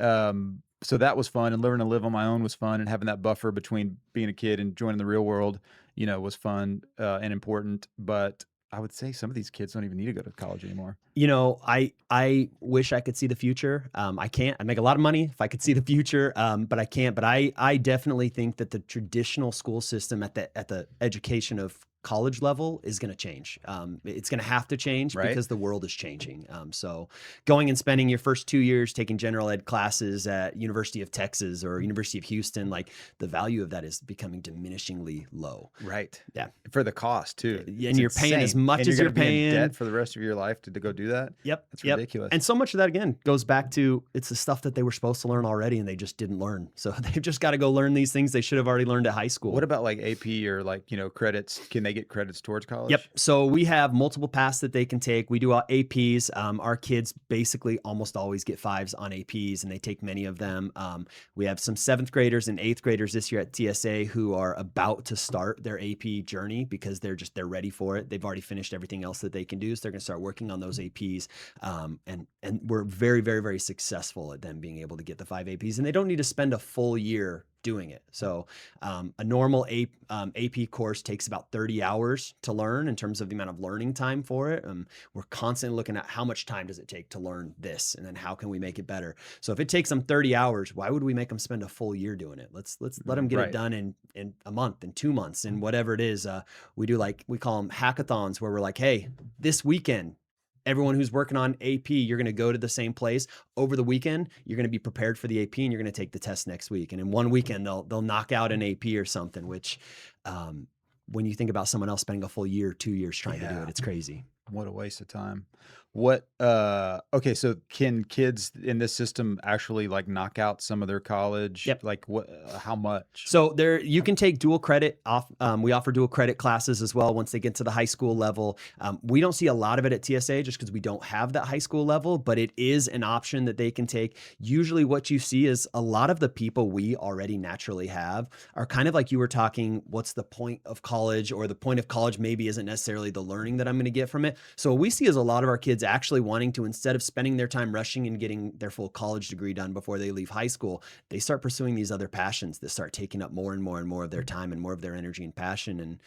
A: so that was fun, and learning to live on my own was fun, and having that buffer between being a kid and joining the real world, was fun and important. But I would say some of these kids don't even need to go to college anymore.
B: I wish I could see the future. I can't. I make a lot of money if I could see the future, but I can't. But I definitely think that the traditional school system at the education of college level is going to change. It's going to have to change
A: Right?
B: because the world is changing. So going and spending your first 2 years taking general ed classes at University of Texas or University of Houston, like the value of that is becoming diminishingly low.
A: Right.
B: Yeah,
A: For the cost too.
B: and
A: It's
B: you're paying as
A: insane.
B: much
A: And you're
B: as
A: gonna
B: you're
A: be in
B: paying.
A: debt for the rest of your life to go do that?
B: Yep,
A: That's
B: yep.
A: ridiculous.
B: And so much of that again goes back to it's the stuff that they were supposed to learn already and they just didn't learn. So they've just got to go learn these things they should have already learned at high
A: What
B: school.
A: about like AP or like, credits? Can they get credits towards
B: Yep.
A: college?
B: So we have multiple paths that they can take. We do APs. Our kids basically almost always get fives on APs, and they take many of them. We have some seventh graders and eighth graders this year at TSA who are about to start their AP journey because they're ready for it. They've already finished everything else that they can do, so they're going to start working on those APs. And we're very very very successful at them being able to get the five APs, and they don't need to spend a full year doing it. So a normal AP course takes about 30 hours to learn in terms of the amount of learning time for it. We're constantly looking at how much time does it take to learn this, and then how can we make it better. So if it takes them 30 hours, why would we make them spend a full year doing it? Let's let them get it
A: Right.
B: done in a month, in 2 months, in whatever it is. We do like we call them hackathons, where we're like, hey, this weekend, everyone who's working on AP, you're going to go to the same place over the weekend. You're going to be prepared for the AP, and you're going to take the test next week. And in one weekend, they'll knock out an AP or something. Which, when you think about someone else spending a full year, 2 years trying to do
A: Yeah.
B: it, it's crazy.
A: What a waste of time. Okay, so can kids in this system actually like knock out some of their college?
B: Yep.
A: Like how much?
B: So there, you can take dual credit off. We offer dual credit classes as well once they get to the high school level. We don't see a lot of it at TSA just because we don't have that high school level, but it is an option that they can take. Usually, what you see is a lot of the people we already naturally have are kind of like you were talking. What's the point of college, or the point of college maybe isn't necessarily the learning that I'm going to get from it. So what we see is a lot of our kids actually wanting to, instead of spending their time rushing and getting their full college degree done before they leave high school, they start pursuing these other passions that start taking up more and more and more of their time and more of their energy and passion. And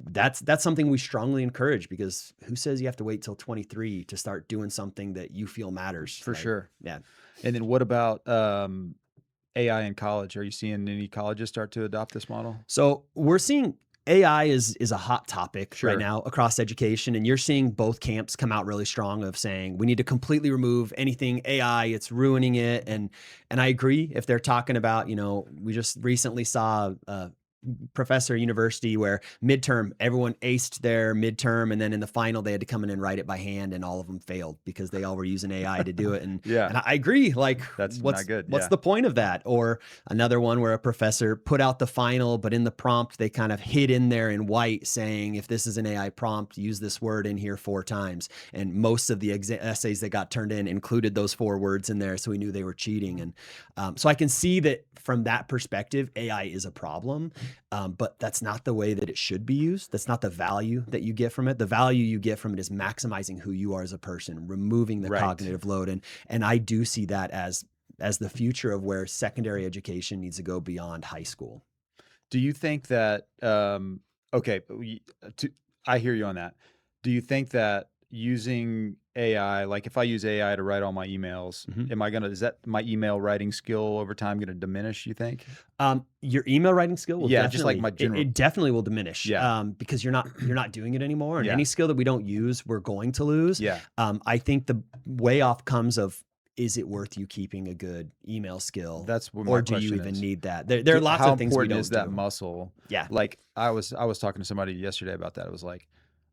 B: that's something we strongly encourage, because who says you have to wait till 23 to start doing something that you feel matters?
A: For
B: Like,
A: sure.
B: yeah.
A: And then what about AI in college? Are you seeing any colleges start to adopt this model?
B: So we're seeing AI is a hot topic right
A: Sure.
B: now across education, and you're seeing both camps come out really strong of saying we need to completely remove anything AI, it's ruining it. And I agree. If they're talking about, we just recently saw professor university where midterm, everyone aced their midterm, and then in the final they had to come in and write it by hand, and all of them failed because they all were using AI to do it. And
A: Yeah.
B: and I agree, like,
A: That's
B: what's
A: not good.
B: what's
A: Yeah.
B: the point of that? Or another one where a professor put out the final, but in the prompt they kind of hid in there in white saying, if this is an AI prompt, use this word in here 4 times. And most of the essays that got turned in included those 4 words in there, so we knew they were cheating. And so I can see that from that perspective, AI is a problem. But that's not the way that it should be used. That's not the value that you get from it. The value you get from it is maximizing who you are as a person, removing the
A: Right.
B: cognitive load. And I do see that as the future of where secondary education needs to go beyond high school.
A: Do you think that okay, I hear you on that. Do you think that using AI, like if I use AI to write all my emails,
B: Mhm.
A: is that my email writing skill over time going to diminish, you think?
B: Your email writing skill will
A: Yeah, just like my
B: definitely
A: general.
B: it definitely will diminish,
A: Yeah.
B: because you're not doing it anymore, and
A: Yeah.
B: any skill that we don't use, we're going to lose.
A: Yeah.
B: I think the way off comes of, is it worth you keeping a good email skill,
A: That's what my
B: or do you
A: question
B: even
A: is.
B: need that? There are lots
A: How
B: of things we
A: important is
B: don't
A: that
B: do.
A: muscle?
B: Yeah.
A: Like I was talking to somebody yesterday about that. It was like,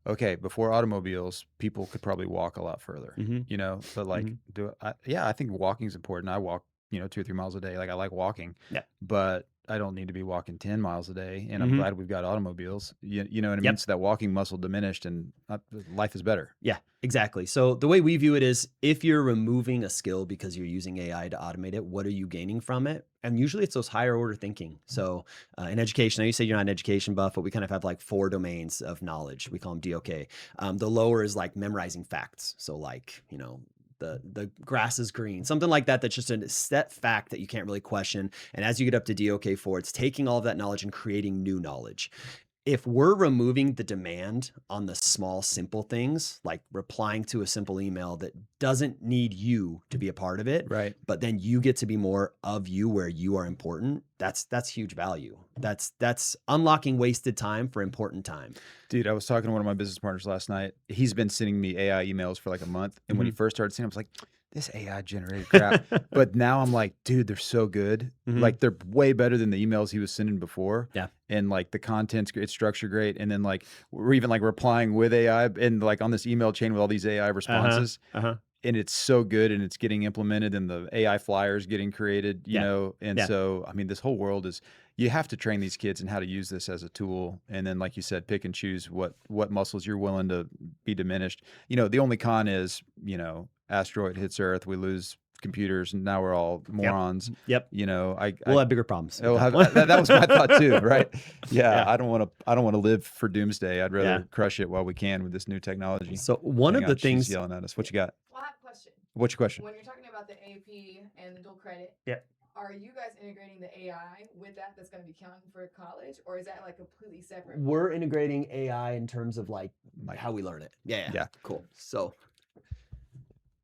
A: okay, before automobiles, people could probably walk a lot further,
B: Mhm.
A: but like,
B: Mhm.
A: yeah, I think walking is important. I walk, 2 or 3 miles a day. Like I like walking,
B: Yeah.
A: but I don't need to be walking 10 miles a day. And I'm
B: Mhm.
A: glad we've got automobiles. You know what I mean?
B: Yep.
A: So that walking muscle diminished and life is better.
B: Yeah, exactly. So the way we view it is, if you're removing a skill because you're using AI to automate it, what are you gaining from it? And usually it's those higher order thinking. So in education, I know you say you're not an education buff, but we kind of have like 4 domains of knowledge. We call them DOK. The lower is like memorizing facts. So like, the grass is green, something like that. That's just a set fact that you can't really question. And as you get up to DOK4, it's taking all of that knowledge and creating new knowledge. If we're removing the demand on the small, simple things, like replying to a simple email that doesn't need you to be a part of it,
A: Right.
B: but then you get to be more of you where you are important, that's huge value. That's unlocking wasted time for important time.
A: Dude, I was talking to one of my business partners last night. He's been sending me AI emails for like a month. And when he
B: Mhm.
A: first started sending, I was like, this AI generated crap. But now I'm like, dude, they're so good.
B: Mhm.
A: Like they're way better than the emails he was sending before.
B: Yeah.
A: And like the content's great, it's structured great. And then like we're even like replying with AI and like on this email chain with all these AI
B: Uh-huh.
A: responses.
B: Uh-huh.
A: And it's so good and it's getting implemented and the AI flyers getting created,
B: Yeah.
A: and
B: Yeah.
A: so I mean this whole world is, you have to train these kids in how to use this as a tool, and then like you said, pick and choose what muscles you're willing to be diminished. The only con is, asteroid hits Earth, we lose computers, and now we're all
B: Yep.
A: morons.
B: Yep.
A: I
B: We'll have bigger problems at
A: it'll
B: that
A: have
B: point.
A: that was my thought too, right? Yeah,
B: Yeah.
A: I don't want to live for doomsday. I'd
B: Yeah.
A: rather crush it while we can with this new technology.
B: So one
A: Hang
B: of the
A: on, she's
B: things,
A: yelling at us. What you got?
C: Well, I have a question.
A: What's your question?
C: When you're talking about the AP and the dual credit,
B: yeah,
C: are you guys integrating the AI with that's going to be counting for college, or is that like completely separate?
B: we're integrating AI in terms of like
A: Like,
B: how we learn it. Yeah.
A: yeah.
B: Cool. So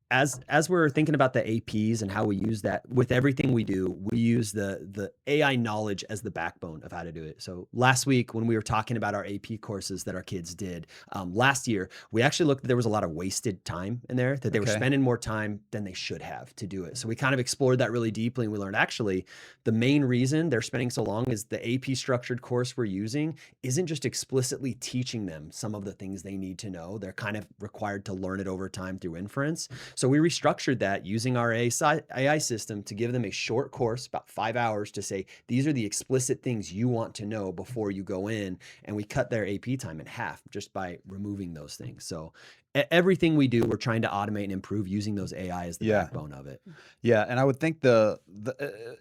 B: as we're thinking about the APs and how we use that with everything we do, we use the AI knowledge as the backbone of how to do it. So last week when we were talking about our AP courses that our kids did last year, we actually looked that there was a lot of wasted time in there, that they were
A: Okay.
B: spending more time than they should have to do it. So we kind of explored that really deeply, and we learned actually the main reason they're spending so long is the AP structured course we're using isn't just explicitly teaching them some of the things they need to know. They're kind of required to learn it over time through inference. So we restructured that using our AI system to give them a short course, about 5 hours, to say, these are the explicit things you want to know before you go in. And we cut their AP time in half just by removing those things. So everything we do, we're trying to automate and improve using those AI as the
A: Yeah.
B: backbone of it.
A: Yeah, and I would think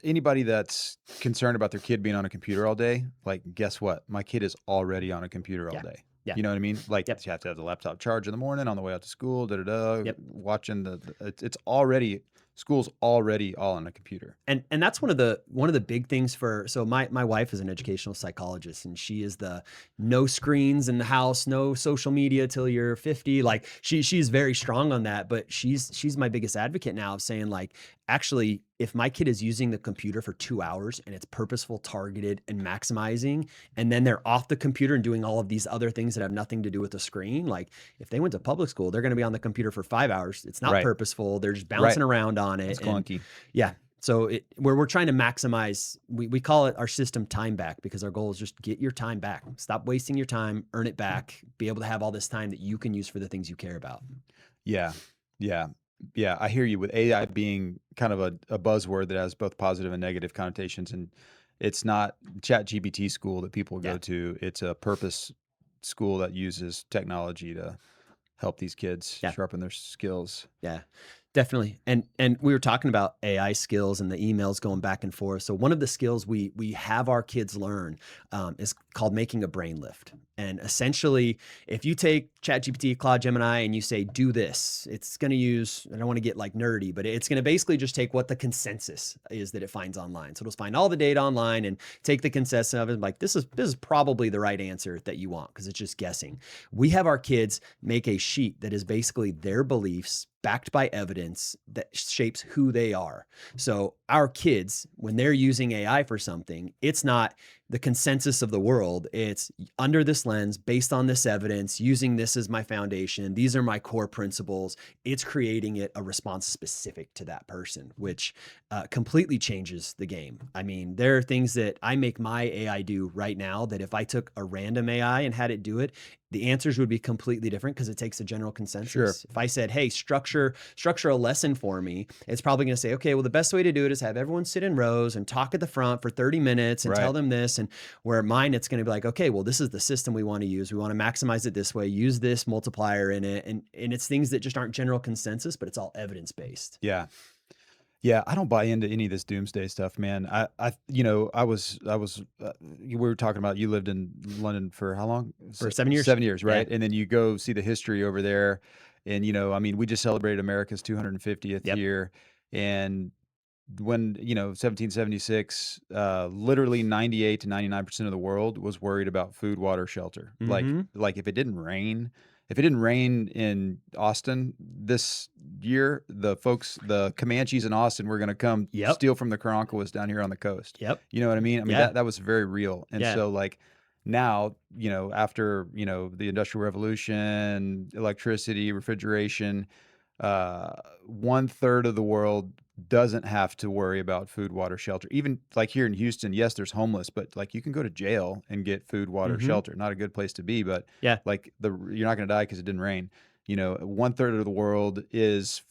A: anybody that's concerned about their kid being on a computer all day, like, guess what? My kid is already on a computer all
B: Yeah.
A: day.
B: Yeah.
A: You know what I mean? Like,
B: Yep.
A: you have to have the laptop charged in the morning on the way out to school,
B: Yep.
A: watching it's already, school's already all on a computer.
B: And that's one of the big things for, so my wife is an educational psychologist, and she is the no screens in the house, no social media till you're 50. Like she's very strong on that, but she's my biggest advocate now of saying, like, actually, if my kid is using the computer for 2 hours and it's purposeful, targeted, and maximizing, and then they're off the computer and doing all of these other things that have nothing to do with the screen, like if they went to public school, they're going to be on the computer for 5 hours. It's not
A: Right.
B: purposeful. They're just bouncing around on it.
A: It's
B: And
A: clunky.
B: yeah. So we're trying to maximize, we call it our system time back, because our goal is just get your time back. Stop wasting your time, earn it back, be able to have all this time that you can use for the things you care about.
A: Yeah. Yeah. Yeah. I hear you, with AI being kind of a buzzword that has both positive and negative connotations. And it's not ChatGPT school that people go
B: Yeah.
A: to. It's a purpose school that uses technology to help these kids
B: Yeah.
A: sharpen their skills.
B: Yeah. Definitely. And we were talking about AI skills and the emails going back and forth. So one of the skills we have our kids learn is called making a brain lift. And essentially, if you take ChatGPT, Claude Gemini, and you say, do this, it's going to use, I don't want to get like nerdy, but it's going to basically just take what the consensus is that it finds online. So it'll find all the data online and take the consensus of it and like, this is probably the right answer that you want because it's just guessing. We have our kids make a sheet that is basically their beliefs backed by evidence that shapes who they are. So our kids, when they're using AI for something, it's not the consensus of the world. It's under this lens, based on this evidence, using this as my foundation. These are my core principles. It's creating it a response specific to that person, which completely changes the game. I mean, there are things that I make my AI do right now that if I took a random AI and had it do it, the answers would be completely different because it takes a general consensus.
A: Sure.
B: If I said, hey, structure a lesson for me, it's probably going to say, okay, well, the best way to do it is have everyone sit in rows and talk at the front for 30 minutes and tell them this. And where mine, it's going to be like, okay, well, this is the system we want to use. We want to maximize it this way, use this multiplier in it. And it's things that just aren't general consensus, but it's all evidence-based.
A: Yeah. Yeah, I don't buy into any of this doomsday stuff, man. We were talking about you lived in London for how long?
B: For 7 years.
A: 7 years,
B: Yeah.
A: right? And then you go see the history over there. And, I mean, we just celebrated America's 250th
B: Yep.
A: year. And when, 1776, literally 98 to 99% of the world was worried about food, water, shelter.
B: Mhm.
A: Like if it didn't rain in Austin this year, the Comanches in Austin were going to come
B: Yep.
A: steal from the Karankawas down here on the coast.
B: Yep.
A: You know what I mean? I mean,
B: Yeah.
A: that was very real. And
B: Yeah.
A: so like now, after, the Industrial Revolution, electricity, refrigeration, 1/3 of the world doesn't have to worry about food, water, shelter. Even like here in Houston, yes, there's homeless, but like you can go to jail and get food, water,
B: Mhm.
A: shelter. Not a good place to be, but
B: Yeah.
A: like you're not going to die because it didn't rain. 1/3 of the world is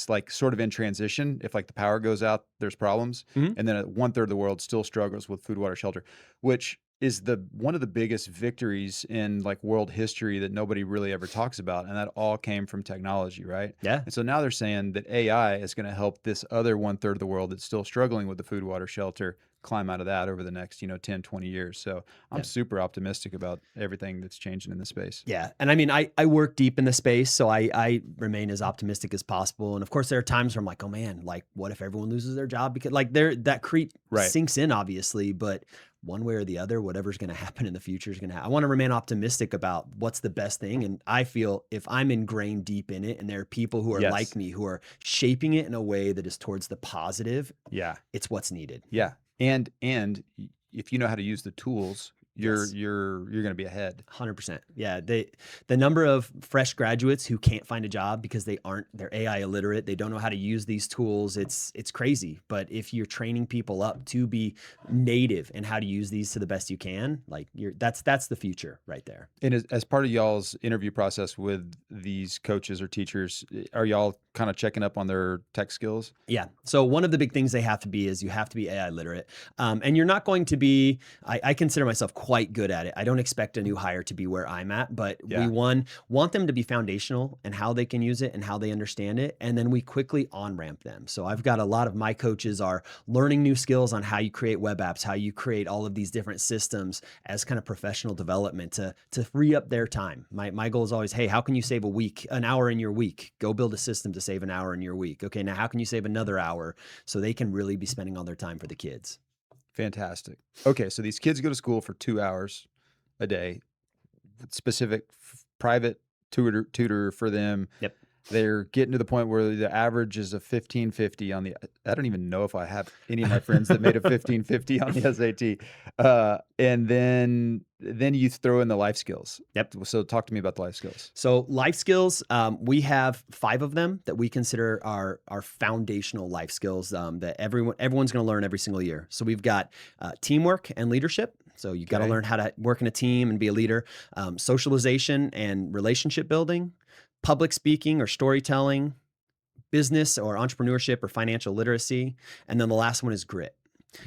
A: like sort of in transition. If like the power goes out, there's problems,
B: Mhm.
A: and then 1/3 of the world still struggles with food, water, shelter, which is one of the biggest victories in like world history that nobody really ever talks about, and that all came from technology, right?
B: Yeah.
A: And so now they're saying that AI is going to help this other 1/3 of the world that's still struggling with the food, water, shelter climb out of that over the next 10, 20 years. So I'm
B: Yeah.
A: super optimistic about everything that's changing in this space.
B: Yeah. And I mean, I work deep in the space, so I remain as optimistic as possible. And of course, there are times where I'm like, oh man, like what if everyone loses their job? Because like that creep
A: Right.
B: sinks in, obviously, but one way or the other, whatever's going to happen in the future is going to happen. I want to remain optimistic about what's the best thing. And I feel if I'm ingrained deep in it and there are people who are
A: Yes.
B: like me, who are shaping it in a way that is towards the positive,
A: Yeah.
B: it's what's needed.
A: Yeah. And if you know how to use the tools,
B: Yes.
A: you're going to be ahead.
B: 100%. Yeah. The number of fresh graduates who can't find a job because they're AI illiterate. They don't know how to use these tools. It's crazy. But if you're training people up to be native and how to use these to the best you can, like that's the future right there.
A: And as part of y'all's interview process with these coaches or teachers, are y'all kind of checking up on their tech skills?
B: Yeah. So one of the big things they have to be is you have to be AI literate. And you're not going to be, I consider myself quite good at it. I don't expect a new hire to be where I'm at, but
A: Yeah.
B: we want them to be foundational and how they can use it and how they understand it. And then we quickly on-ramp them. So I've got a lot of my coaches are learning new skills on how you create web apps, how you create all of these different systems as kind of professional development to free up their time. My goal is always, hey, how can you save an hour in your week? Go build a system to save an hour in your week. Okay, now how can you save another hour so they can really be spending all their time for the kids?
A: Fantastic. Okay, so these kids go to school for 2 hours a day, specific private tutor for them.
B: Yep.
A: They're getting to the point where the average is a 1550 on the. I don't even know if I have any of my friends that made a 1550 on the SAT. And then you throw in the life skills.
B: Yep.
A: So talk to me about the life skills.
B: So life skills, we have 5 of them that we consider our foundational life skills that everyone's going to learn every single year. So we've got teamwork and leadership. So you got to
A: Okay.
B: learn how to work in a team and be a leader. Socialization and relationship building, public speaking or storytelling, business or entrepreneurship or financial literacy. And then the last one is grit.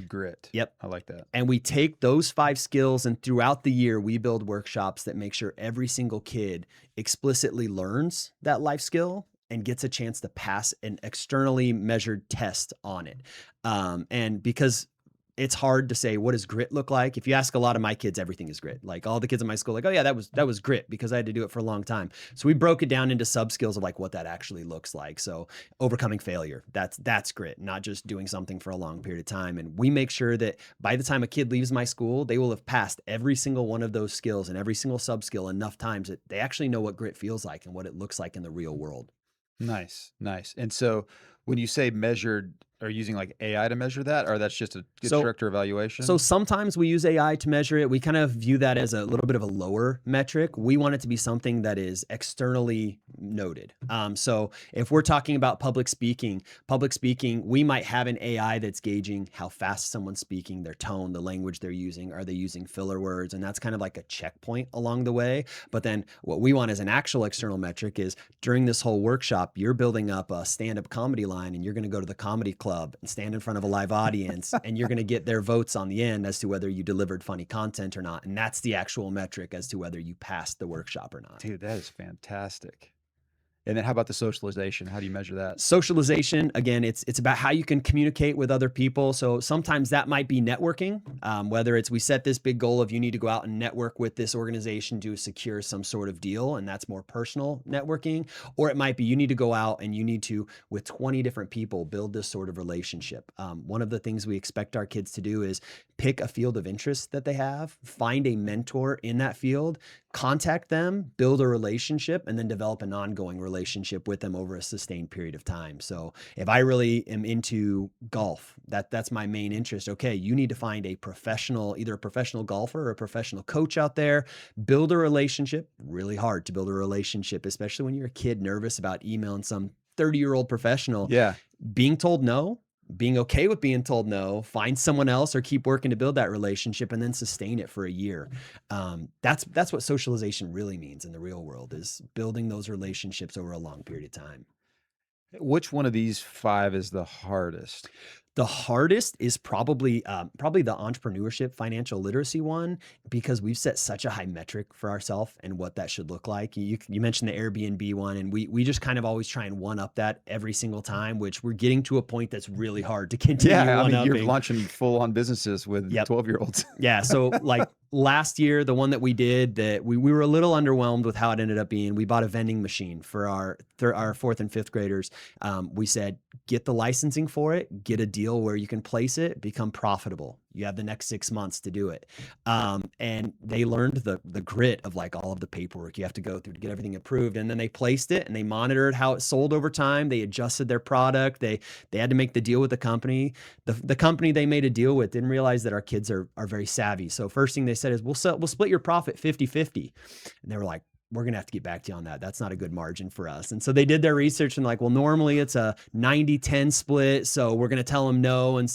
A: Grit.
B: Yep.
A: I like that.
B: And we take those 5 skills and throughout the year, we build workshops that make sure every single kid explicitly learns that life skill and gets a chance to pass an externally measured test on it. And because it's hard to say, what does grit look like? If you ask a lot of my kids, everything is grit. Like all the kids in my school, like, oh yeah, that was grit because I had to do it for a long time. So we broke it down into sub skills of like what that actually looks like. So overcoming failure, that's grit, not just doing something for a long period of time. And we make sure that by the time a kid leaves my school, they will have passed every single one of those skills and every single sub skill enough times that they actually know what grit feels like and what it looks like in the real world.
A: Nice, nice. And so when you say measured, are you using like AI to measure that, or that's just a good
B: So
A: structure evaluation?
B: So sometimes we use AI to measure it. We kind of view that as a little bit of a lower metric. We want it to be something that is externally noted. So if we're talking about public speaking, we might have an AI that's gauging how fast someone's speaking, their tone, the language they're using. Are they using filler words? And that's kind of like a checkpoint along the way. But then what we want as an actual external metric is during this whole workshop, you're building up a stand-up comedy line and you're going to go to the comedy club and stand in front of a live audience and you're going to get their votes on the end as to whether you delivered funny content or not. And that's the actual metric as to whether you passed the workshop or not.
A: Dude, that is fantastic. And then how about the socialization? How do you measure that?
B: Socialization, again, it's about how you can communicate with other people. So sometimes that might be networking, whether it's we set this big goal of you need to go out and network with this organization to secure some sort of deal, and that's more personal networking. Or it might be you need to go out and you need to, with 20 different people, build this sort of relationship. One of the things we expect our kids to do is pick a field of interest that they have, find a mentor in that field, contact them, build a relationship, and then develop an ongoing relationship with them over a sustained period of time. So if I really am into golf, that's my main interest. Okay, you need to find a professional, either a professional golfer or a professional coach out there, build a relationship. Really hard to build a relationship, especially when you're a kid nervous about emailing some 30-year-old professional.
A: Yeah.
B: Being told no, being okay with being told no, find someone else or keep working to build that relationship and then sustain it for a year. That's what socialization really means in the real world, is building those relationships over a long period of time.
A: Which one of these 5 is the hardest?
B: The hardest is probably the entrepreneurship, financial literacy one, because we've set such a high metric for ourselves and what that should look like. You mentioned the Airbnb one, and we just kind of always try and one up that every single time, which we're getting to a point that's really hard to continue.
A: Yeah, I mean, you're
B: one-upping.
A: launching full-on businesses with
B: Yep.
A: 12-year-olds.
B: Yeah. So like last year, the one that we did that we were a little underwhelmed with how it ended up being, we bought a vending machine for our 4th and 5th graders. We said, get the licensing for it, get a deal where you can place it, become profitable. You have the next 6 months to do it. And they learned the grit of like all of the paperwork you have to go through to get everything approved. And then they placed it and they monitored how it sold over time. They adjusted their product. They had to make the deal with the company. The company they made a deal with didn't realize that our kids are very savvy. So first thing they said is we'll split your profit 50-50. And they were like, we're going to have to get back to you on that. That's not a good margin for us. And so they did their research and like, well, normally it's a 90-10 split. So we're going to tell them no. And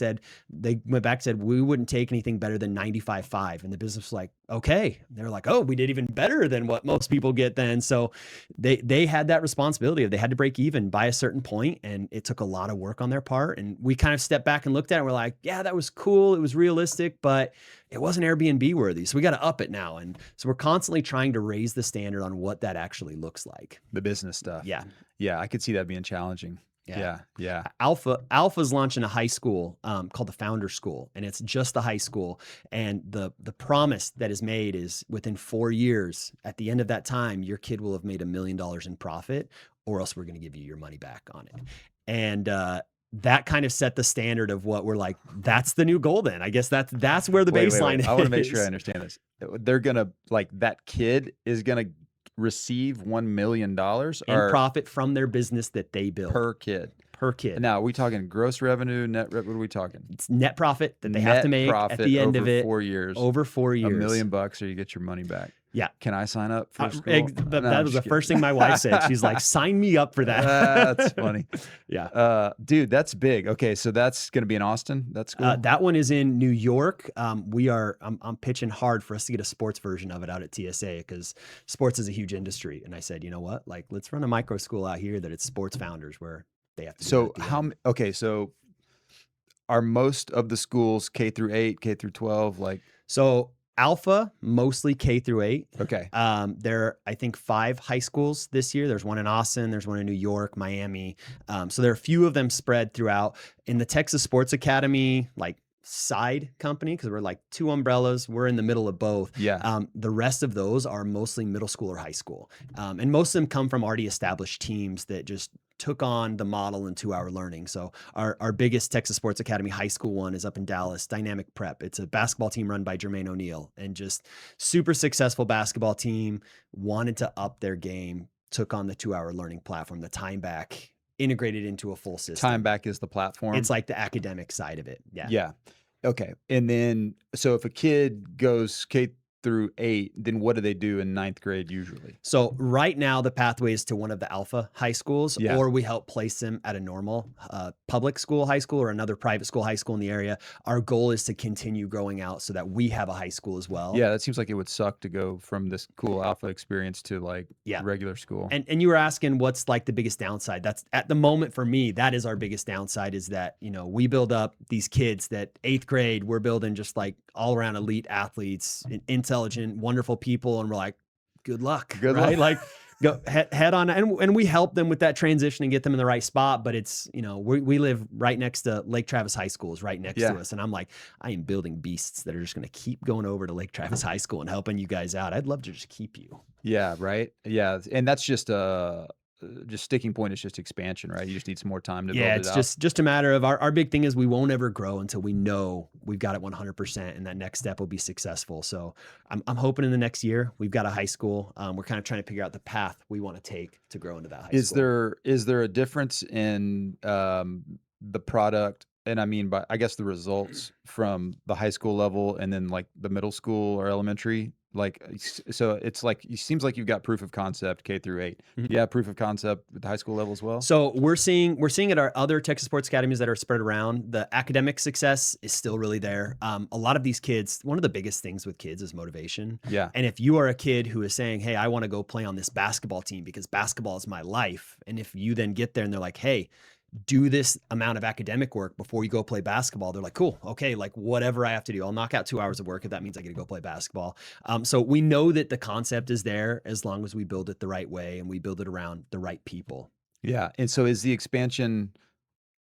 B: they went back and said, we wouldn't take anything better than 95-5. And the business was like, okay. They're like, oh, we did even better than what most people get then. So they had that responsibility of they had to break even by a certain point, and it took a lot of work on their part. And we kind of stepped back and looked at it and we're like, yeah, that was cool. It was realistic, but it wasn't Airbnb worthy. So we got to up it now. And so we're constantly trying to raise the standard on what that actually looks like.
A: The business stuff.
B: Yeah.
A: Yeah, I could see that being challenging.
B: Yeah.
A: Yeah.
B: Alpha's launching a high school called the Founder School, and it's just a high school. And the promise that is made is within 4 years, at the end of that time, your kid will have made $1 million in profit, or else we're going to give you your money back on it. And that kind of set the standard of what we're like, that's the new goal then. I guess that's where the baseline is.
A: I want to make sure I understand this. They're going to, like, that kid is going to receive $1 million
B: in profit from their business that they build.
A: Per kid. Now, are we talking gross revenue, net revenue? What are we talking?
B: It's net profit that they have to make at the end of it.
A: 4 years.
B: Over 4 years.
A: $1 million or you get your money back.
B: Yeah.
A: Can I sign up for school?
B: That was the first thing my wife said. She's like, sign me up for that.
A: That's funny.
B: Yeah.
A: Dude, that's big. Okay. So that's going to be in Austin. That's cool.
B: That one is in New York. I'm pitching hard for us to get a sports version of it out at TSA, because sports is a huge industry. And I said, you know what? Like, let's run a micro school out here that it's sports founders where they have to.
A: So are most of the schools K through 8, K through 12? Like,
B: so Alpha, mostly K through 8.
A: Okay.
B: There are, I think, 5 high schools this year. There's one in Austin, there's one in New York, Miami. So there are a few of them spread throughout. In the Texas Sports Academy, like side company, because we're like 2 umbrellas, we're in the middle of both.
A: Yeah.
B: The rest of those are mostly middle school or high school. And most of them come from already established teams that just took on the model in 2-hour learning. So our biggest Texas Sports Academy high school one is up in Dallas, Dynamic Prep. It's a basketball team run by Jermaine O'Neal, and just super successful basketball team, wanted to up their game, took on the 2-hour learning platform, the Time Back, integrated into a full system.
A: Time Back is the platform.
B: It's like the academic side of it. Yeah.
A: Yeah. Okay. And then, so if a kid goes K through 8, then what do they do in 9th grade usually?
B: So right now the pathway is to one of the alpha high schools,
A: Yeah.
B: or we help place them at a normal public school high school or another private school high school in the area. Our goal is to continue growing out so that we have a high school as well.
A: Yeah, that seems like it would suck to go from this cool alpha experience to like regular school.
B: And you were asking what's like the biggest downside. That's at the moment for me, that is our biggest downside, is that, you know, we build up these kids that 8th grade, we're building just like all around elite athletes, intelligent, wonderful people. And we're like, good luck.
A: Good
B: right?
A: luck.
B: Like go head on. And we help them with that transition and get them in the right spot. But it's, you know, we live right next to Lake Travis High School is right next to us. And I'm like, I am building beasts that are just going to keep going over to Lake Travis High School and helping you guys out. I'd love to just keep you.
A: Yeah. Right. Yeah. And that's just sticking point is just expansion, right? You just need some more time to build it out.
B: It's just a matter of our big thing is we won't ever grow until we know we've got it 100%, and that next step will be successful. So I'm hoping in the next year we've got a high school. We're kind of trying to figure out the path we want to take to grow into that high school.
A: Is there a difference in the product, and I mean by I guess the results from the high school level and then like the middle school or elementary? Like, so it's like, it seems like you've got proof of concept K through 8. Yeah, proof of concept at the high school level as well.
B: So we're seeing at our other Texas sports academies that are spread around, the academic success is still really there. A lot of these kids, one of the biggest things with kids is motivation.
A: Yeah.
B: And if you are a kid who is saying, hey, I want to go play on this basketball team because basketball is my life. And if you then get there and they're like, hey, do this amount of academic work before you go play basketball. They're like, cool, okay, like whatever I have to do, I'll knock out 2 hours of work if that means I get to go play basketball. So we know that the concept is there as long as we build it the right way and we build it around the right people.
A: Yeah. And so is the expansion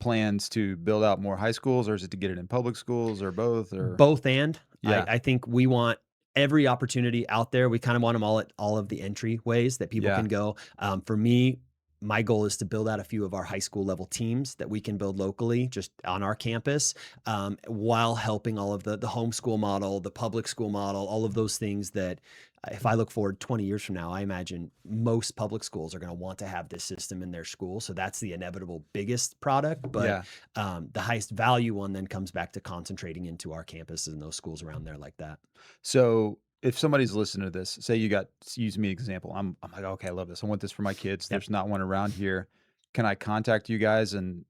A: plans to build out more high schools, or is it to get it in public schools, or both? Or
B: both and.
A: Yeah.
B: I think we want every opportunity out there. We kind of want them all at all of the entry ways that people can go. For me, my goal is to build out a few of our high school level teams that we can build locally just on our campus, while helping all of the homeschool model, the public school model, all of those things that if I look forward 20 years from now, I imagine most public schools are going to want to have this system in their school. So that's the inevitable biggest product. But the highest value one then comes back to concentrating into our campuses and those schools around there like that.
A: So if somebody's listening to this, say use me as an example. I'm like, okay, I love this. I want this for my kids. There's not one around here. Can I contact you guys? And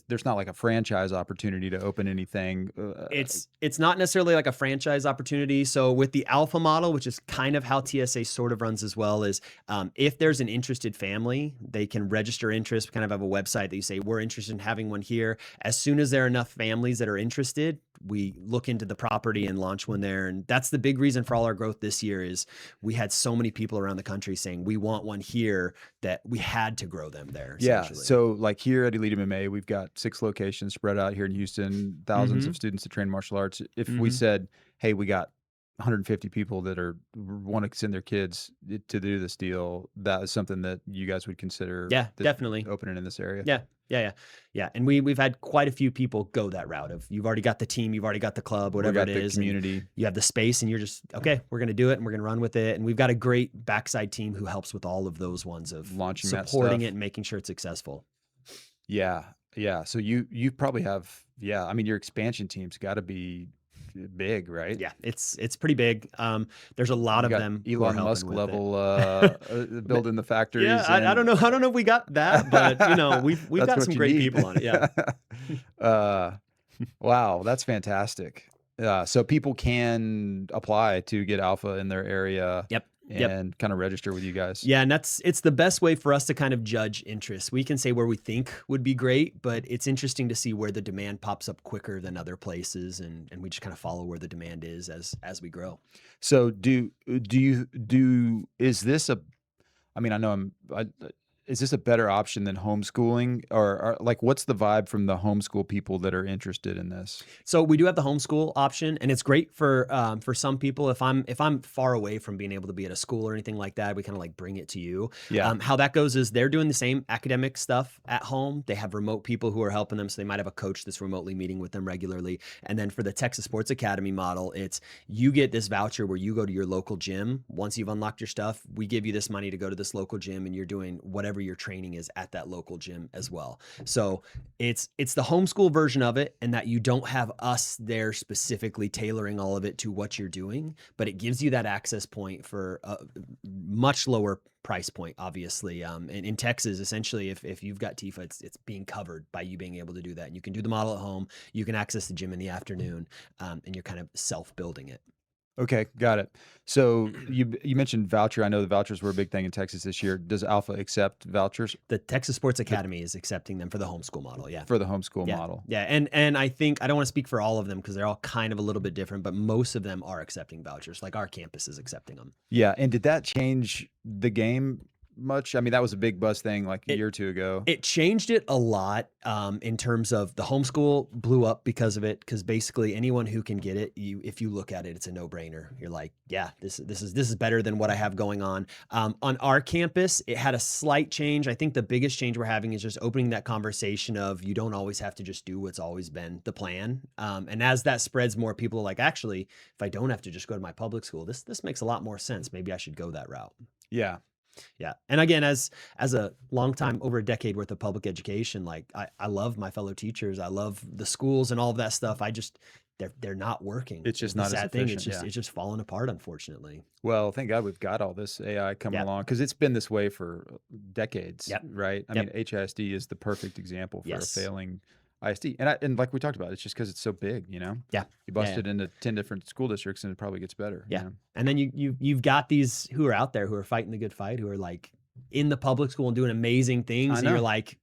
A: there's not like a franchise opportunity to open anything.
B: It's not necessarily like a franchise opportunity. So with the alpha model, which is kind of how TSA sort of runs as well, is if there's an interested family, they can register interest. We kind of have a website that you say, we're interested in having one here. As soon as there are enough families that are interested, we look into the property and launch one there. And that's the big reason for all our growth this year is we had so many people around the country saying, we want one here, that we had to grow them there.
A: Yeah. So like here at Elite MMA, we've got 6 locations spread out here in Houston, thousands of students that train martial arts. If we said, hey, we got 150 people that want to send their kids to do this deal, that is something that you guys would consider.
B: Yeah, definitely
A: opening in this area.
B: Yeah. And we've had quite a few people go that route of you've already got the team, you've already got the club, whatever it is,
A: the community.
B: You have the space and you're just, okay, we're going to do it and we're going to run with it. And we've got a great backside team who helps with all of those ones of
A: launching,
B: supporting it and making sure it's successful.
A: Yeah. Yeah. So you probably have, I mean, your expansion team's got to be big, right?
B: Yeah, it's pretty big. There's a lot of them.
A: Elon Musk level building the factories.
B: Yeah, I don't know if we got that, but you know, we've got some great people on it. Yeah.
A: Wow, that's fantastic. So people can apply to get alpha in their area.
B: Yep. Yep.
A: and kind of register with you guys.
B: Yeah, and it's the best way for us to kind of judge interest. We can say where we think would be great, but it's interesting to see where the demand pops up quicker than other places, and we just kind of follow where the demand is as we grow.
A: So is this a I mean, I know is this a better option than homeschooling, or like what's the vibe from the homeschool people that are interested in this?
B: So we do have the homeschool option, and it's great for some people. If I'm far away from being able to be at a school or anything like that, we kind of like bring it to you.
A: Yeah.
B: How that goes is they're doing the same academic stuff at home. They have remote people who are helping them, so they might have a coach that's remotely meeting with them regularly. And then for the Texas Sports Academy model, it's you get this voucher where you go to your local gym. Once you've unlocked your stuff, we give you this money to go to this local gym, and you're doing whatever your training is at that local gym as well. So it's the homeschool version of it, and that you don't have us there specifically tailoring all of it to what you're doing, but it gives you that access point for a much lower price point, obviously. And in Texas, essentially, if you've got TIFA, it's being covered by you being able to do that. And you can do the model at home, you can access the gym in the afternoon, and you're kind of self-building it.
A: Okay, got it. So you mentioned voucher. I know the vouchers were a big thing in Texas this year. Does Alpha accept vouchers
B: The Texas Sports Academy is accepting them for the homeschool model. Yeah.
A: for the homeschool
B: Yeah.
A: model?
B: Yeah. And I think I don't want to speak for all of them because they're all kind of a little bit different, but most of them are accepting vouchers. Like our campus is accepting them.
A: Yeah, and did that change the game much? I mean, that was a big buzz thing like a
B: It
A: year or two ago.
B: It changed it a lot in terms of the homeschool blew up because of it. Because basically anyone who can get it, if you look at it, it's a no brainer. You're like, yeah, this is better than what I have going on. On our campus, it had a slight change. I think the biggest change we're having is just opening that conversation of you don't always have to just do what's always been the plan. And as that spreads, more people are like, actually, if I don't have to just go to my public school, this makes a lot more sense. Maybe I should go that route.
A: Yeah.
B: Yeah. And again, as a long time, over a decade worth of public education, like I love my fellow teachers. I love the schools and all of that stuff. They're not working.
A: It's just
B: The
A: not as
B: sad thing. It's
A: efficient, yeah.
B: it's just falling apart, unfortunately.
A: Well, thank God we've got all this AI coming
B: Yep.
A: along because it's been this way for decades,
B: Yep.
A: right? I
B: Yep.
A: mean, HISD is the perfect example for
B: Yes.
A: a failing ISD. And like we talked about, it's just because it's so big, you know?
B: Yeah.
A: You bust
B: Yeah.
A: it into 10 different school districts and it probably gets better.
B: Yeah.
A: You know?
B: And then you've got these who are out there who are fighting the good fight, who are like in the public school and doing amazing things.
A: I
B: And
A: know.
B: you're like,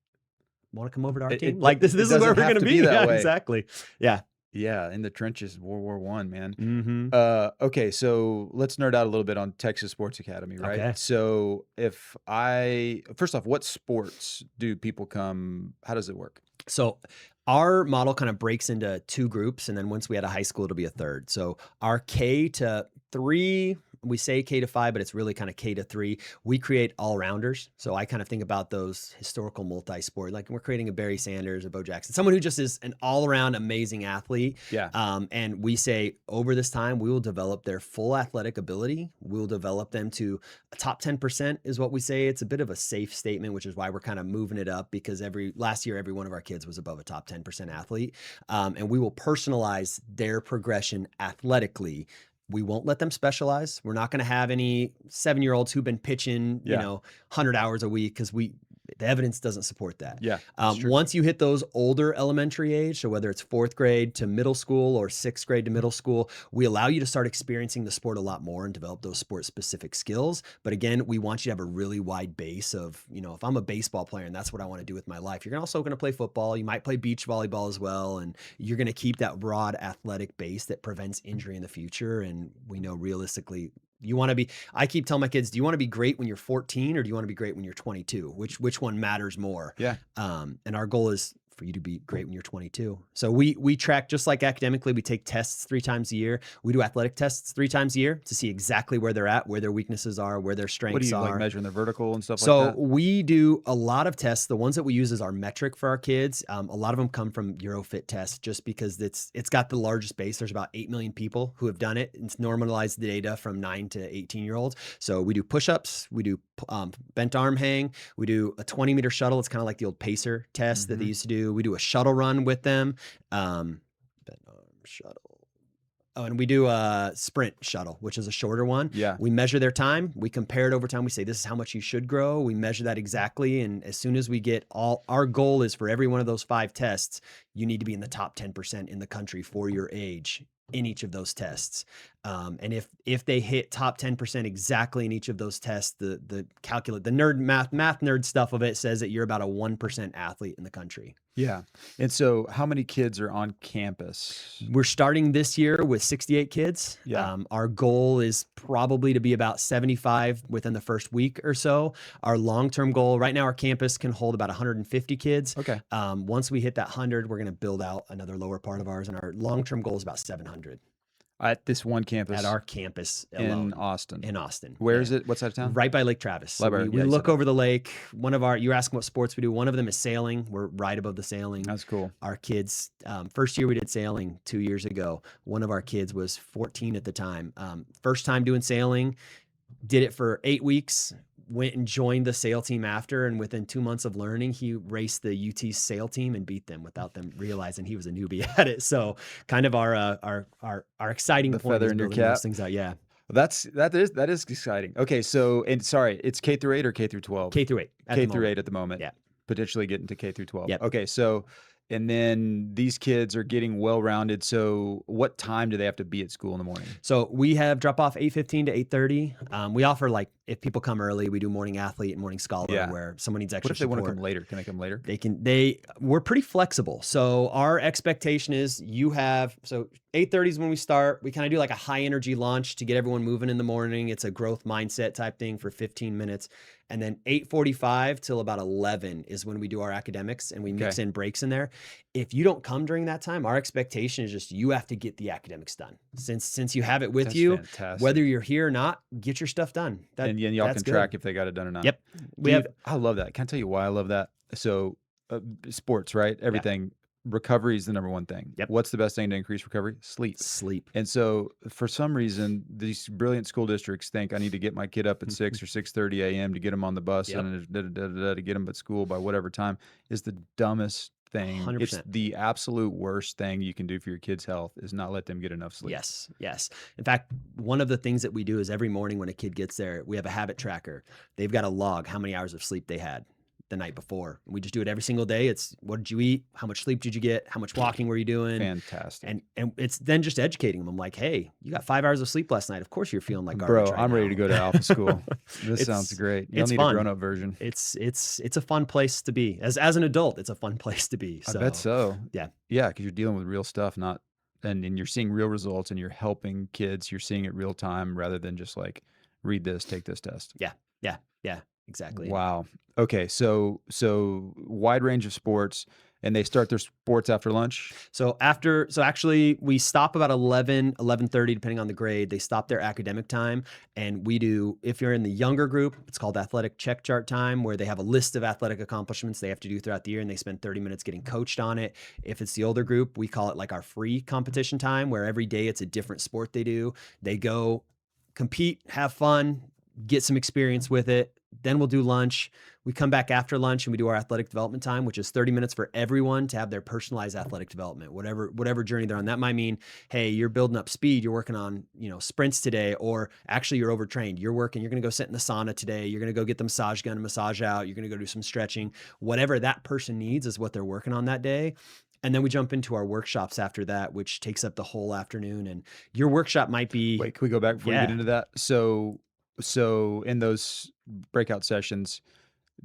B: want to come over to our
A: It-
B: team?
A: it-
B: Like this
A: it
B: is where
A: doesn't
B: we're
A: have
B: going
A: to
B: to
A: be
B: be.
A: that
B: Yeah,
A: way.
B: exactly. Yeah.
A: Yeah, in the trenches, World War I, man.
B: Mm-hmm.
A: Okay, so let's nerd out a little bit on Texas Sports Academy, right?
B: Okay.
A: So first off, what sports do people come? How does it work?
B: So our model kind of breaks into two groups, and then once we had a high school, it'll be a third. So our K to 3, we say K to 5, but it's really kind of K to 3. We create all-rounders. So I kind of think about those historical multi-sport, like we're creating a Barry Sanders, a Bo Jackson, someone who just is an all-around amazing athlete.
A: Yeah.
B: And we say over this time, we will develop their full athletic ability. We'll develop them to a top 10% is what we say. It's a bit of a safe statement, which is why we're kind of moving it up because last year, every one of our kids was above a top 10% athlete. And we will personalize their progression athletically. We won't let them specialize. We're not going to have any 7-year-olds who've been pitching,
A: Yeah.
B: 100 hours a week because the evidence doesn't support that.
A: Yeah. that's true.
B: Once you hit those older elementary age, so whether it's 4th grade to middle school or 6th grade to middle school, we allow you to start experiencing the sport a lot more and develop those sport specific skills. But again, we want you to have a really wide base of, if I'm a baseball player and that's what I want to do with my life, you're also going to play football. You might play beach volleyball as well. And you're going to keep that broad athletic base that prevents injury in the future. And we know realistically, I keep telling my kids, do you want to be great when you're 14 or do you want to be great when you're 22? Which one matters more?
A: Yeah.
B: And our goal is for you to be great when you're 22. So we track just like academically, we take tests 3 times a year. We do athletic tests 3 times a year to see exactly where they're at, where their weaknesses are, where their strengths
A: What do you
B: are.
A: like measuring their vertical and stuff
B: So
A: like that?
B: we do a lot of tests. The ones that we use as our metric for our kids, a lot of them come from Eurofit tests just because it's got the largest base. There's about 8 million people who have done it. It's normalized the data from 9 to 18-year-olds. So we do push-ups, we do bent arm hang, we do a 20-meter shuttle. It's kind of like the old pacer test that they used to do. We do a shuttle run with them, bent arm shuttle. Oh, and we do a sprint shuttle, which is a shorter one.
A: Yeah.
B: We measure their time. We compare it over time. We say, this is how much you should grow. We measure that exactly. And as soon as we get our goal is for every one of those 5 tests, you need to be in the top 10% in the country for your age in each of those tests. And if they hit top 10% exactly in each of those tests, the nerd math nerd stuff of it says that you're about a 1% athlete in the country.
A: Yeah. And so how many kids are on campus?
B: We're starting this year with 68 kids.
A: Yeah.
B: Our goal is probably to be about 75 within the first week or so. Our long-term goal right now, our campus can hold about 150 kids.
A: Okay.
B: Once we hit that 100, we're going to build out another lower part of ours, and our long-term goal is about 700
A: At this one campus
B: at our campus alone
A: in Austin.
B: in Austin.
A: Where
B: Yeah.
A: is it? What side of town?
B: Right by Lake Travis. So
A: Library.
B: we
A: Yeah, you
B: look
A: said
B: over the lake. You're asking what sports we do. One of them is sailing. We're right above the sailing.
A: That's cool.
B: Our kids, first year we did sailing 2 years ago. One of our kids was 14 at the time. First time doing sailing, did it for 8 weeks, went and joined the sail team after. And within 2 months of learning, he raced the UT sail team and beat them without them realizing he was a newbie at it. So kind of our exciting
A: The
B: point
A: feather
B: is
A: in your
B: building those
A: cap.
B: things out. Yeah.
A: That is exciting. Okay, so and sorry, it's K through 8 or K through 12?
B: K through 8.
A: K through 8 at the moment.
B: Yeah.
A: Potentially getting to K through 12.
B: Yep.
A: Okay, so and then these kids are getting well-rounded. So what time do they have to be at school in the morning?
B: So we have drop off 8:15 to 8:30. We offer, like, if people come early, we do morning athlete and morning scholar,
A: Yeah.
B: where someone needs
A: What
B: extra
A: if they want to
B: support.
A: come later? Can they come later?
B: We're pretty flexible. So our expectation is 8:30 is when we start. We kind of do like a high energy launch to get everyone moving in the morning. It's a growth mindset type thing for 15 minutes. And then 8:45 till about 11 is when we do our academics, and we mix
A: Okay.
B: in breaks in there. If you don't come during that time, our expectation is just you have to get the academics done. Since you have it with
A: That's
B: you,
A: fantastic.
B: whether you're here or not, get your stuff done.
A: And y'all
B: that's
A: can
B: good.
A: track if they got it done or not.
B: Yep. We
A: Dude,
B: have
A: I love that. Can I tell you why I love that? So, sports, right? Everything. Recovery is the number one thing.
B: Yep.
A: What's the best thing to increase recovery? Sleep.
B: sleep.
A: And so, for some reason, these brilliant school districts think I need to get my kid up at 6 or 6:30 a.m. to get him on the bus
B: Yep.
A: and to get him at school by whatever time is the dumbest thing.
B: 100%.
A: It's the absolute worst thing you can do for your kid's health is not let them get enough sleep.
B: Yes, yes. In fact, one of the things that we do is every morning when a kid gets there, we have a habit tracker. They've got to log how many hours of sleep they had the night before. We just do it every single day. It's what did you eat? How much sleep did you get? How much walking were you doing?
A: Fantastic.
B: And it's then just educating them. I'm like, hey, you got 5 hours of sleep last night. Of course you're feeling like
A: Bro,
B: garbage right
A: I'm ready
B: now.
A: to go to Alpha School. This
B: It's-
A: sounds great. You'll
B: it's
A: need
B: fun.
A: a grown-up version.
B: It's a fun place to be. As an adult, it's a fun place to be.
A: I bet so.
B: yeah.
A: Yeah, because you're dealing with real stuff, and you're seeing real results, and you're helping kids. You're seeing it real time rather than just like read this, take this test.
B: Yeah, exactly.
A: Wow. Okay, so wide range of sports, and they start their sports after lunch.
B: So actually we stop about 11:30, depending on the grade. They stop their academic time, and we do, if you're in the younger group, it's called athletic check chart time, where they have a list of athletic accomplishments they have to do throughout the year, and they spend 30 minutes getting coached on it. If it's the older group, we call it like our free competition time, where every day it's a different sport they do. They go compete, have fun, get some experience with it. Then we'll do lunch. We come back after lunch and we do our athletic development time, which is 30 minutes for everyone to have their personalized athletic development, whatever journey they're on. That might mean, hey, you're building up speed. You're working on, sprints today, or actually you're overtrained. You're going to go sit in the sauna today. You're going to go get the massage gun and massage out. You're going to go do some stretching. Whatever that person needs is what they're working on that day. And then we jump into our workshops after that, which takes up the whole afternoon. And your workshop might be...
A: Wait, can we go back before you
B: Yeah.
A: get into that? So in those breakout sessions,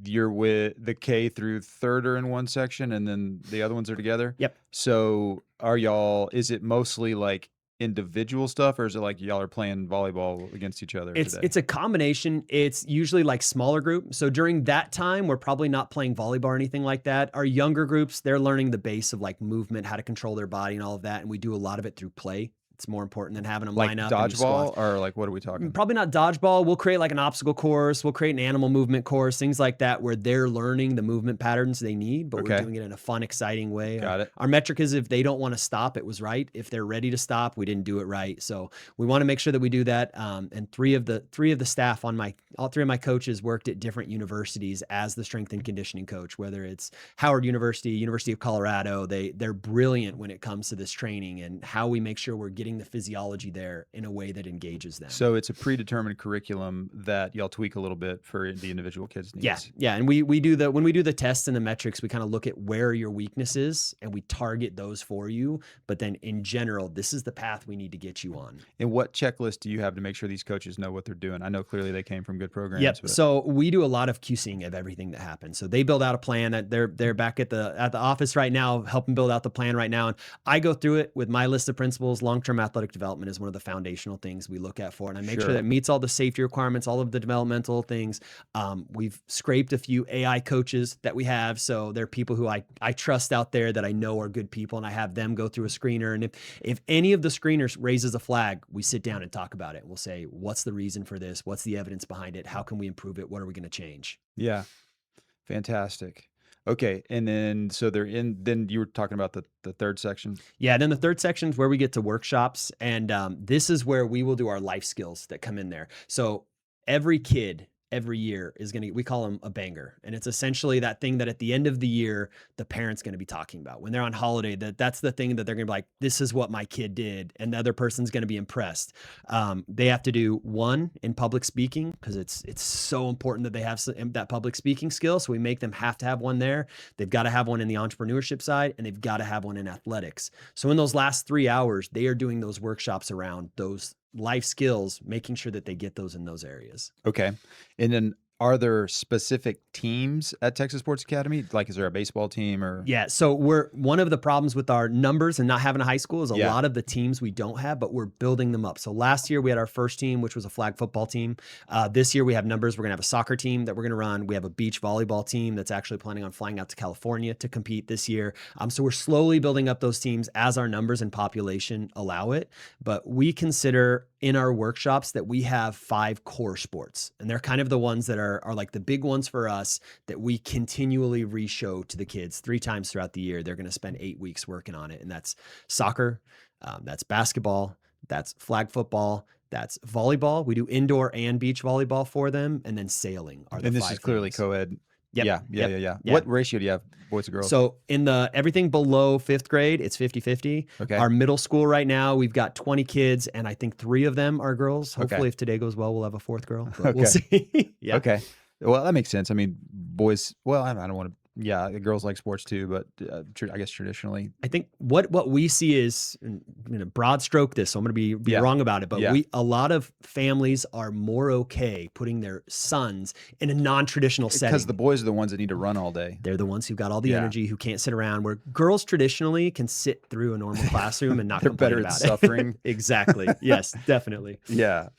A: you're with the K through third are in one section, and then the other ones are together.
B: Yep.
A: So is it mostly like individual stuff, or is it like y'all are playing volleyball against each other today?
B: It's a combination. It's usually like smaller group. So during that time, we're probably not playing volleyball or anything like that. Our younger groups, they're learning the base of like movement, how to control their body and all of that. And we do a lot of it through play. It's more important than having them
A: like
B: line up and do
A: dodgeball,
B: squats.
A: or like what are we talking?
B: Probably not dodgeball. We'll create like an obstacle course. We'll create an animal movement course, things like that, where they're learning the movement patterns they need, but
A: Okay.
B: we're doing it in a fun, exciting way.
A: Got it.
B: Our metric is if they don't want to stop, it was right. If they're ready to stop, we didn't do it right. So we want to make sure that we do that. And three of the staff all three of my coaches worked at different universities as the strength and conditioning coach, whether it's Howard University, University of Colorado. They're brilliant when it comes to this training and how we make sure we're getting getting the physiology there in a way that engages them.
A: So it's a predetermined curriculum that y'all tweak a little bit for the individual kids'
B: Yeah,
A: needs.
B: yeah, and we do when we do the tests and the metrics, we kind of look at where your weakness is and we target those for you. But then in general, this is the path we need to get you on.
A: And what checklist do you have to make sure these coaches know what they're doing? I know clearly they came from good programs.
B: Yep.
A: But
B: So we do a lot of QCing of everything that happens. So they build out a plan. That they're back at the office right now, helping build out the plan right now. And I go through it with my list of principles. Long-term athletic development is one of the foundational things we look at for, and I make sure that it meets all the safety requirements, all of the developmental things. We've scraped a few AI coaches that we have, so they're people who I trust out there that I know are good people, and I have them go through a screener. And if any of the screeners raises a flag, we sit down and talk about it. We'll say, what's the reason for this? What's the evidence behind it? How can we improve it? What are we going to change?
A: Yeah. Fantastic. Okay. And then, so then you were talking about the third section.
B: Yeah. Then the third section is where we get to workshops. And this is where we will do our life skills that come in there. So every kid every year is we call them a banger. And it's essentially that thing that at the end of the year, the parent's going to be talking about when they're on holiday, that's the thing that they're going to be like, this is what my kid did. And the other person's going to be impressed. They have to do one in public speaking because it's so important that they have that public speaking skill. So we make them have to have one there. They've got to have one in the entrepreneurship side, and they've got to have one in athletics. So in those last 3 hours, they are doing those workshops around those life skills, making sure that they get those in those areas.
A: Okay. And then are there specific teams at Texas Sports Academy? Like, is there a baseball team or?
B: Yeah. So one of the problems with our numbers and not having a high school is a lot of the teams we don't have, but we're building them up. So last year we had our first team, which was a flag football team. This year we have numbers. We're going to have a soccer team that we're going to run. We have a beach volleyball team that's actually planning on flying out to California to compete this year. So we're slowly building up those teams as our numbers and population allow it. But we consider in our workshops that we have 5 core sports, and they're kind of the ones that are like the big ones for us that we continually re-show to the kids 3 times throughout the year. They're going to spend 8 weeks working on it. And that's soccer, that's basketball, that's flag football, that's volleyball. We do indoor and beach volleyball for them. And then sailing are the 5
A: And this is clearly
B: things.
A: co-ed.
B: Yep.
A: Yeah. What ratio do you have, boys and girls?
B: So in everything below 5th grade, it's 50-50.
A: Okay.
B: Our middle school right now, we've got 20 kids, and I think 3 of them are girls. Hopefully, if today goes well, we'll have a 4th girl. But we'll see. Yeah.
A: Okay. Well, that makes sense. I mean, boys, well, I don't want to, girls like sports too, but I guess traditionally.
B: I think what we see is, in a broad stroke this, so I'm going to be wrong about it, but a lot of families are more okay putting their sons in a non-traditional setting.
A: Because the boys are the ones that need to run all day.
B: They're the ones who've got all the energy, who can't sit around, where girls traditionally can sit through a normal classroom and not
A: They're
B: complain
A: better
B: about
A: at
B: it.
A: suffering.
B: Exactly. Yes, definitely.
A: Yeah.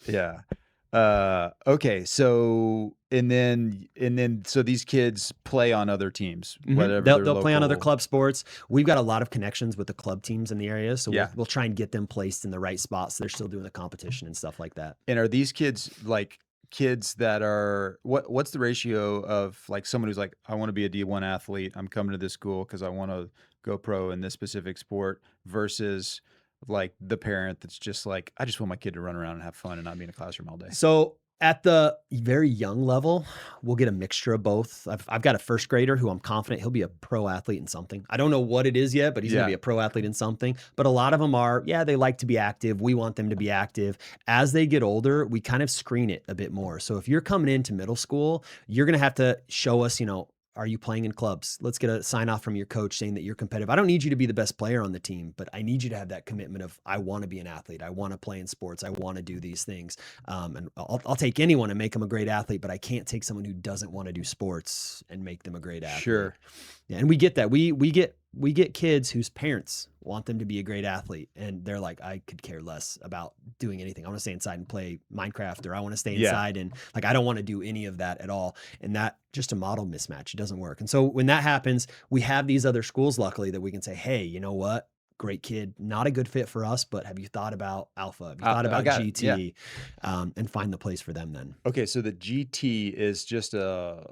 A: Okay. So, and then so these kids play on other teams, whatever.
B: They'll play on other club sports. We've got a lot of connections with the club teams in the area. So we'll try and get them placed in the right spots. So they're still doing the competition and stuff like that.
A: And are these kids like kids that are, what's the ratio of like someone who's like, I want to be a D1 athlete, I'm coming to this school because I want to go pro in this specific sport, versus like the parent that's just like, I just want my kid to run around and have fun and not be in a classroom all day?
B: So at the very young level, we'll get a mixture of both. I've got a 1st grader who I'm confident he'll be a pro athlete in something. I don't know what it is yet, but he's going to be a pro athlete in something. But a lot of them are, they like to be active. We want them to be active. As they get older, we kind of screen it a bit more. So if you're coming into middle school, you're going to have to show us, are you playing in clubs? Let's get a sign off from your coach saying that you're competitive. I don't need you to be the best player on the team, but I need you to have that commitment of, I want to be an athlete. I want to play in sports. I want to do these things. And I'll take anyone and make them a great athlete, but I can't take someone who doesn't want to do sports and make them a great athlete.
A: Sure.
B: Yeah, and we get that. We get kids whose parents want them to be a great athlete, and they're like, I could care less about doing anything. I want to stay inside and play Minecraft, or I want to stay inside and like, I don't want to do any of that at all. And that just a model mismatch. It doesn't work. And so when that happens, we have these other schools, luckily, that we can say, hey, you know what? Great kid, not a good fit for us, but have you thought about Alpha? Have you thought about GT? And find the place for them then.
A: Okay. So the GT is just a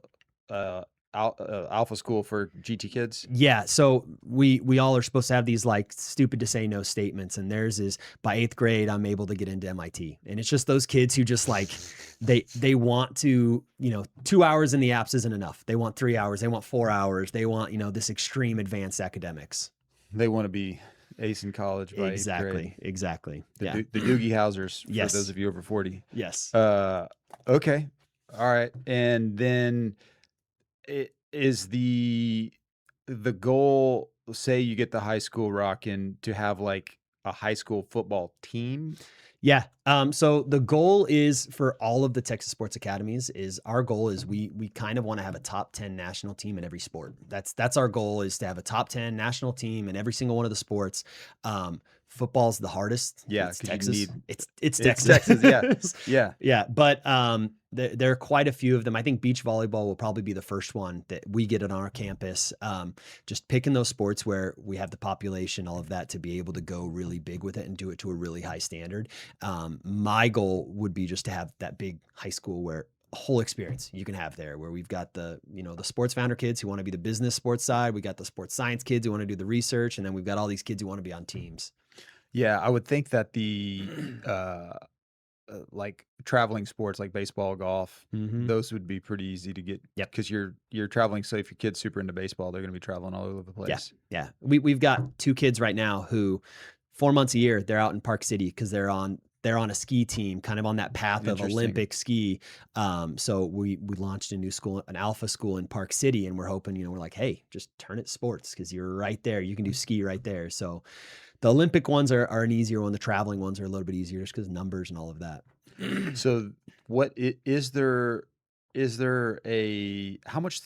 A: alpha school for GT kids?
B: Yeah. So we all are supposed to have these like stupid to say no statements. And theirs is, by 8th grade, I'm able to get into MIT. And it's just those kids who just like, they want to, 2 hours in the apps isn't enough. They want 3 hours. They want 4 hours. They want, this extreme advanced academics.
A: They want to be ace in college by 8th grade.
B: Exactly.
A: The,
B: Yeah.
A: the Doogie Housers, for
B: Yes.
A: those of you over 40.
B: Yes.
A: Okay. All right. And then is the goal, say you get the high school rocking, to have like a high school football team?
B: Yeah. So the goal is for all of the Texas sports academies is our goal is we kind of want to have a top 10 national team in every sport. That's our goal, is to have a top 10 national team in every single one of the sports. Football's the hardest.
A: Yeah,
B: It's
A: 'cause you
B: Texas.
A: need-
B: It's
A: It's
B: Texas.
A: Texas, yeah. Yeah.
B: Yeah, but there are quite a few of them. I think beach volleyball will probably be the first one that we get on our campus. Just picking those sports where we have the population, all of that, to be able to go really big with it and do it to a really high standard. My goal would be just to have that big high school where whole experience you can have there, where we've got the sports founder kids who want to be the business sports side, we got the sports science kids who want to do the research, and then we've got all these kids who want to be on teams.
A: Yeah, I would think that the like traveling sports like baseball, golf, those would be pretty easy to get.
B: Yep.
A: Because you're traveling. So if your kid's super into baseball, they're going to be traveling all over the place.
B: Yeah. We've got 2 kids right now who 4 months a year they're out in Park City because they're on a ski team, kind of on that path of
A: Interesting.
B: Olympic ski. So we launched a new school, an alpha school in Park City, and we're hoping, we're like, hey, just turn it sports because you're right there. You can do ski right there. So the Olympic ones are an easier one. The traveling ones are a little bit easier just because numbers and all of that.
A: So is there a how much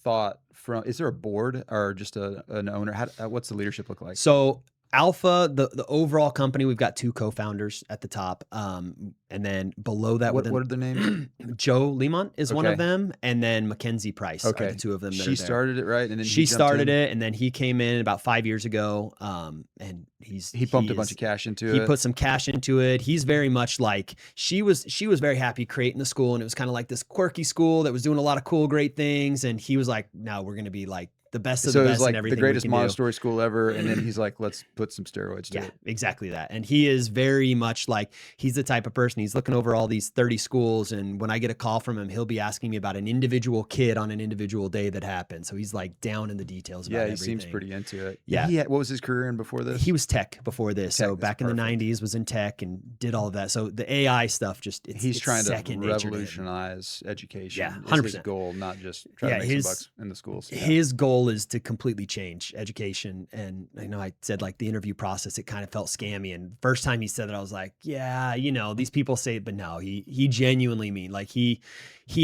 A: thought from, is there a board or just an owner? What's the leadership look like?
B: So Alpha, the overall company, we've got 2 co-founders at the top, and then below that,
A: What are their names?
B: Joe Lemont is one of
A: Okay.
B: them, and then Mackenzie Price are
A: Okay.
B: the 2 of them. That
A: She
B: are there.
A: started it, right? And then
B: She
A: he jumped
B: started
A: in.
B: it, and then he came in about 5 years ago, and
A: He pumped a bunch of cash into
B: he
A: it.
B: put some cash into it. He's very much like she was very happy creating the school, and it was kind of like this quirky school that was doing a lot of cool, great things. And he was like, "No, we're going to be like the best of
A: So
B: the
A: it
B: best
A: was like
B: and everything
A: the
B: we
A: greatest
B: can do."
A: Montessori school ever, and then he's like, "Let's put some steroids to
B: Yeah,
A: it."
B: exactly that. And he is very much like, he's the type of person, he's looking over all these 30 schools. And when I get a call from him, he'll be asking me about an individual kid on an individual day that happened. So he's like down in the details about
A: Yeah, he
B: everything.
A: seems pretty into it.
B: Yeah.
A: What was his career in before this?
B: He was tech before this.
A: Tech,
B: So
A: that's
B: back in the
A: perfect.
B: 90s was in tech and did all of that. So the AI stuff,
A: He's trying to
B: second nature to him.
A: revolutionize education.
B: Yeah,
A: is his
B: 100%.
A: goal, not just try
B: Yeah,
A: to make some bucks in the schools. Yeah.
B: His goal is to completely change education. And I know I said like the interview process, it kind of felt scammy. And first time he said that, I was like, yeah, these people say it, but no, he genuinely mean, like he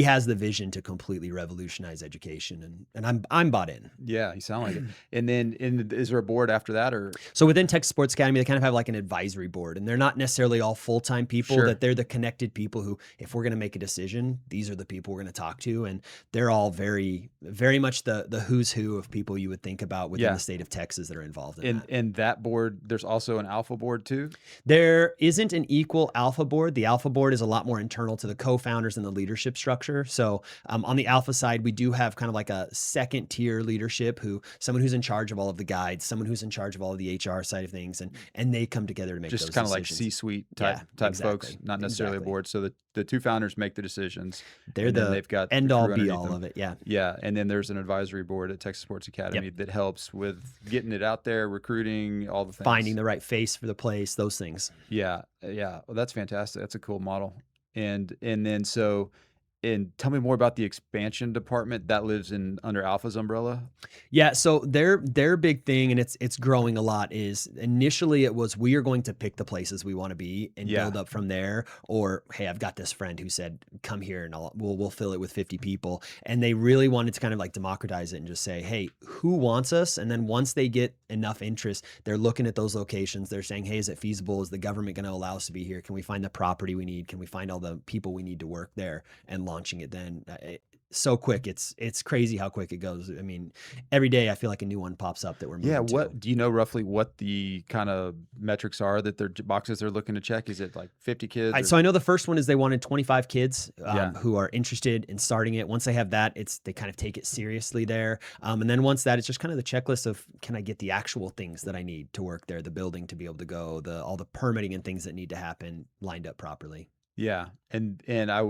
B: has the vision to completely revolutionize education, and I'm bought in.
A: Yeah, you sound like it. And then is there a board after that, or?
B: So within Texas Sports Academy, they kind of have like an advisory board, and they're not necessarily all full-time people.
A: Sure.
B: That they're the connected people who, if we're going to make a decision, these are the people we're going to talk to, and they're all very, very much the who's who of people you would think about within
A: Yeah.
B: the state of Texas that are involved in that.
A: And that board, there's also an alpha board too?
B: There isn't an equal alpha board. The alpha board is a lot more internal to the co-founders and the leadership structure. So on the alpha side, we do have kind of like a second tier leadership, someone who's in charge of all of the guides, someone who's in charge of all of the HR side of things, and they come together to make
A: Just
B: those
A: kind of like
B: decisions.
A: C-suite
B: Yeah,
A: type folks,
B: exactly.
A: not necessarily a
B: Exactly.
A: board. So the 2 founders make the decisions.
B: They're
A: and then
B: the
A: they've got the
B: end all
A: crew
B: be
A: underneath
B: all
A: them.
B: of it. Yeah.
A: Yeah, and then there's an advisory board at Texas Sports Academy that helps with getting it out there, recruiting, all the things.
B: Finding the right face for the place, those things.
A: Yeah. Well, that's fantastic. That's a cool model. And then and tell me more about the expansion department that lives under Alpha's umbrella.
B: Yeah, so their big thing, and it's growing a lot, is initially it was, we are going to pick the places we want to be and
A: Yeah.
B: build up from there. Or, hey, I've got this friend who said, come here and we'll fill it with 50 people. And they really wanted to kind of like democratize it and just say, hey, who wants us? And then once they get enough interest, they're looking at those locations. They're saying, hey, is it feasible? Is the government going to allow us to be here? Can we find the property we need? Can we find all the people we need to work there? And launching it then. So quick, it's crazy how quick it goes. I mean, every day I feel like a new one pops up that we're moving
A: Yeah,
B: to.
A: what do you know roughly what the kind of metrics are that boxes they're looking to check? Is it like 50 kids?
B: So I know the first one is they wanted 25 kids
A: Yeah.
B: who are interested in starting it. Once they have that, they kind of take it seriously there. And then once that, it's just kind of the checklist of, can I get the actual things that I need to work there, the building to be able to go, all the permitting and things that need to happen lined up properly.
A: Yeah, and I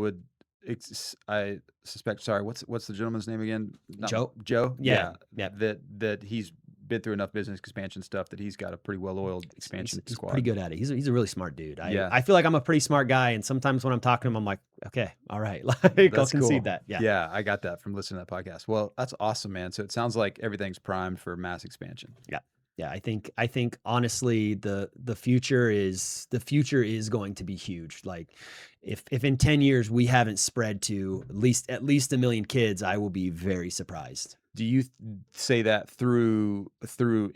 A: suspect. Sorry, what's the gentleman's name again?
B: Joe.
A: Joe.
B: Yeah.
A: That he's been through enough business expansion stuff that he's got a pretty well-oiled expansion
B: He's
A: squad.
B: pretty good at it. He's a really smart dude.
A: Yeah.
B: I feel like I'm a pretty smart guy, and sometimes when I'm talking to him, I'm like, okay, all right, like I'll
A: That's
B: concede
A: cool.
B: that. Yeah.
A: Yeah, I got that from listening to that podcast. Well, that's awesome, man. So it sounds like everything's primed for mass expansion.
B: Yeah, I think honestly the future is going to be huge. Like if in 10 years we haven't spread to at least 1 million kids, I will be very surprised.
A: Do you say that through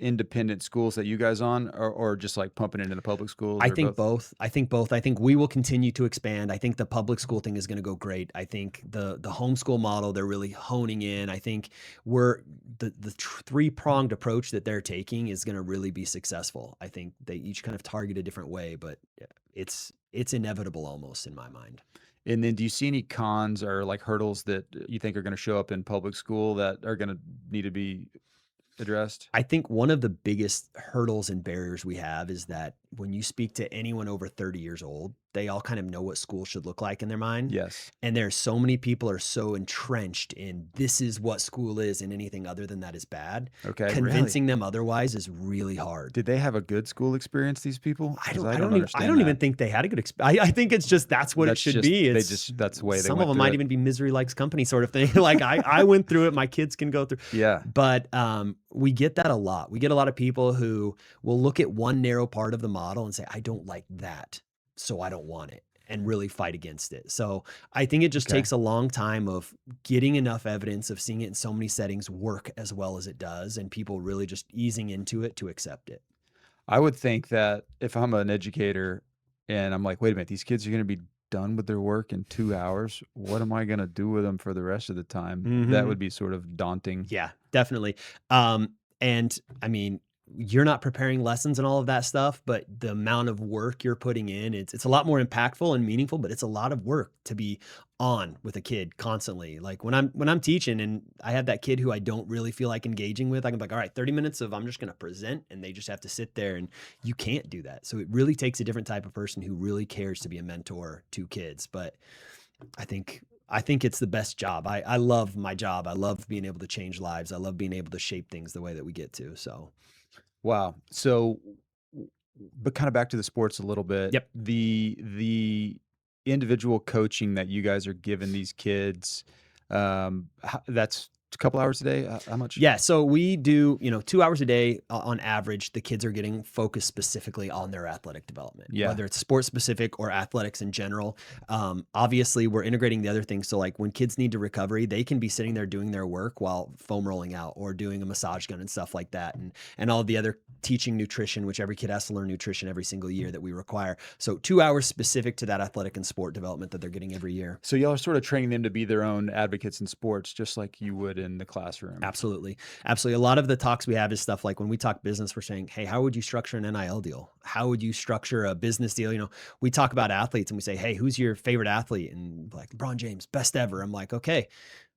A: independent schools that you guys on, or just like pumping it into public schools?
B: I
A: or
B: think both. I think both. I think we will continue to expand. I think the public school thing is going to go great. I think the homeschool model, they're really honing in. I think the three-pronged approach that they're taking is going to really be successful. I think they each kind of target a different way, but it's inevitable almost in my mind.
A: And then do you see any cons or like hurdles that you think are going to show up in public school that are going to need to be addressed?
B: I think one of the biggest hurdles and barriers we have is that when you speak to anyone over 30 years old, they all kind of know what school should look like in their mind.
A: Yes.
B: And there's so many people are so entrenched in this is what school is and anything other than that is bad.
A: Okay.
B: Convincing them otherwise is really hard.
A: Did they have a good school experience, these people?
B: I
A: 'Cause
B: don't even think they had a good experience. I think it's just that's what it should be.
A: That's the way they
B: some
A: went
B: of them
A: through
B: might
A: it.
B: even be misery likes company sort of thing. Like I went through it. My kids can go through.
A: Yeah.
B: But we get that a lot. We get a lot of people who will look at one narrow part of the model and say, I don't like that, so I don't want it, and really fight against it. So I think it just
A: Okay.
B: takes a long time of getting enough evidence of seeing it in so many settings work as well as it does, and people really just easing into it to accept it.
A: I would think that if I'm an educator and I'm like, wait a minute, these kids are going to be done with their work in 2 hours. What am I going to do with them for the rest of the time? That
B: Mhm.
A: would be sort of daunting.
B: Yeah, definitely. And I mean, you're not preparing lessons and all of that stuff, but the amount of work you're putting in, it's a lot more impactful and meaningful, but it's a lot of work to be on with a kid constantly. Like when I'm teaching and I have that kid who I don't really feel like engaging with, I can be like, all right, 30 minutes of I'm just going to present, and they just have to sit there, and you can't do that. So it really takes a different type of person who really cares to be a mentor to kids. But I think it's the best job. I love my job. I love being able to change lives. I love being able to shape things the way that we get to. So
A: Wow. So, but kind of back to the sports a little bit.
B: Yep.
A: The individual coaching that you guys are giving these kids, that's a couple hours a day. How much?
B: yeah, so we do, 2 hours a day on average. The kids are getting focused specifically on their athletic development,
A: Yeah.
B: whether it's sports specific or athletics in general. Obviously, we're integrating the other things. So like when kids need to recovery, they can be sitting there doing their work while foam rolling out or doing a massage gun and stuff like that. And all the other teaching nutrition, which every kid has to learn nutrition every single year that we require. So 2 hours specific to that athletic and sport development that they're getting every year.
A: So y'all are sort of training them to be their own advocates in sports, just like you would in the classroom.
B: Absolutely. Absolutely. A lot of the talks we have is stuff like when we talk business, we're saying, hey, how would you structure an NIL deal? How would you structure a business deal? We talk about athletes and we say, hey, who's your favorite athlete? And like LeBron James, best ever. I'm like, okay,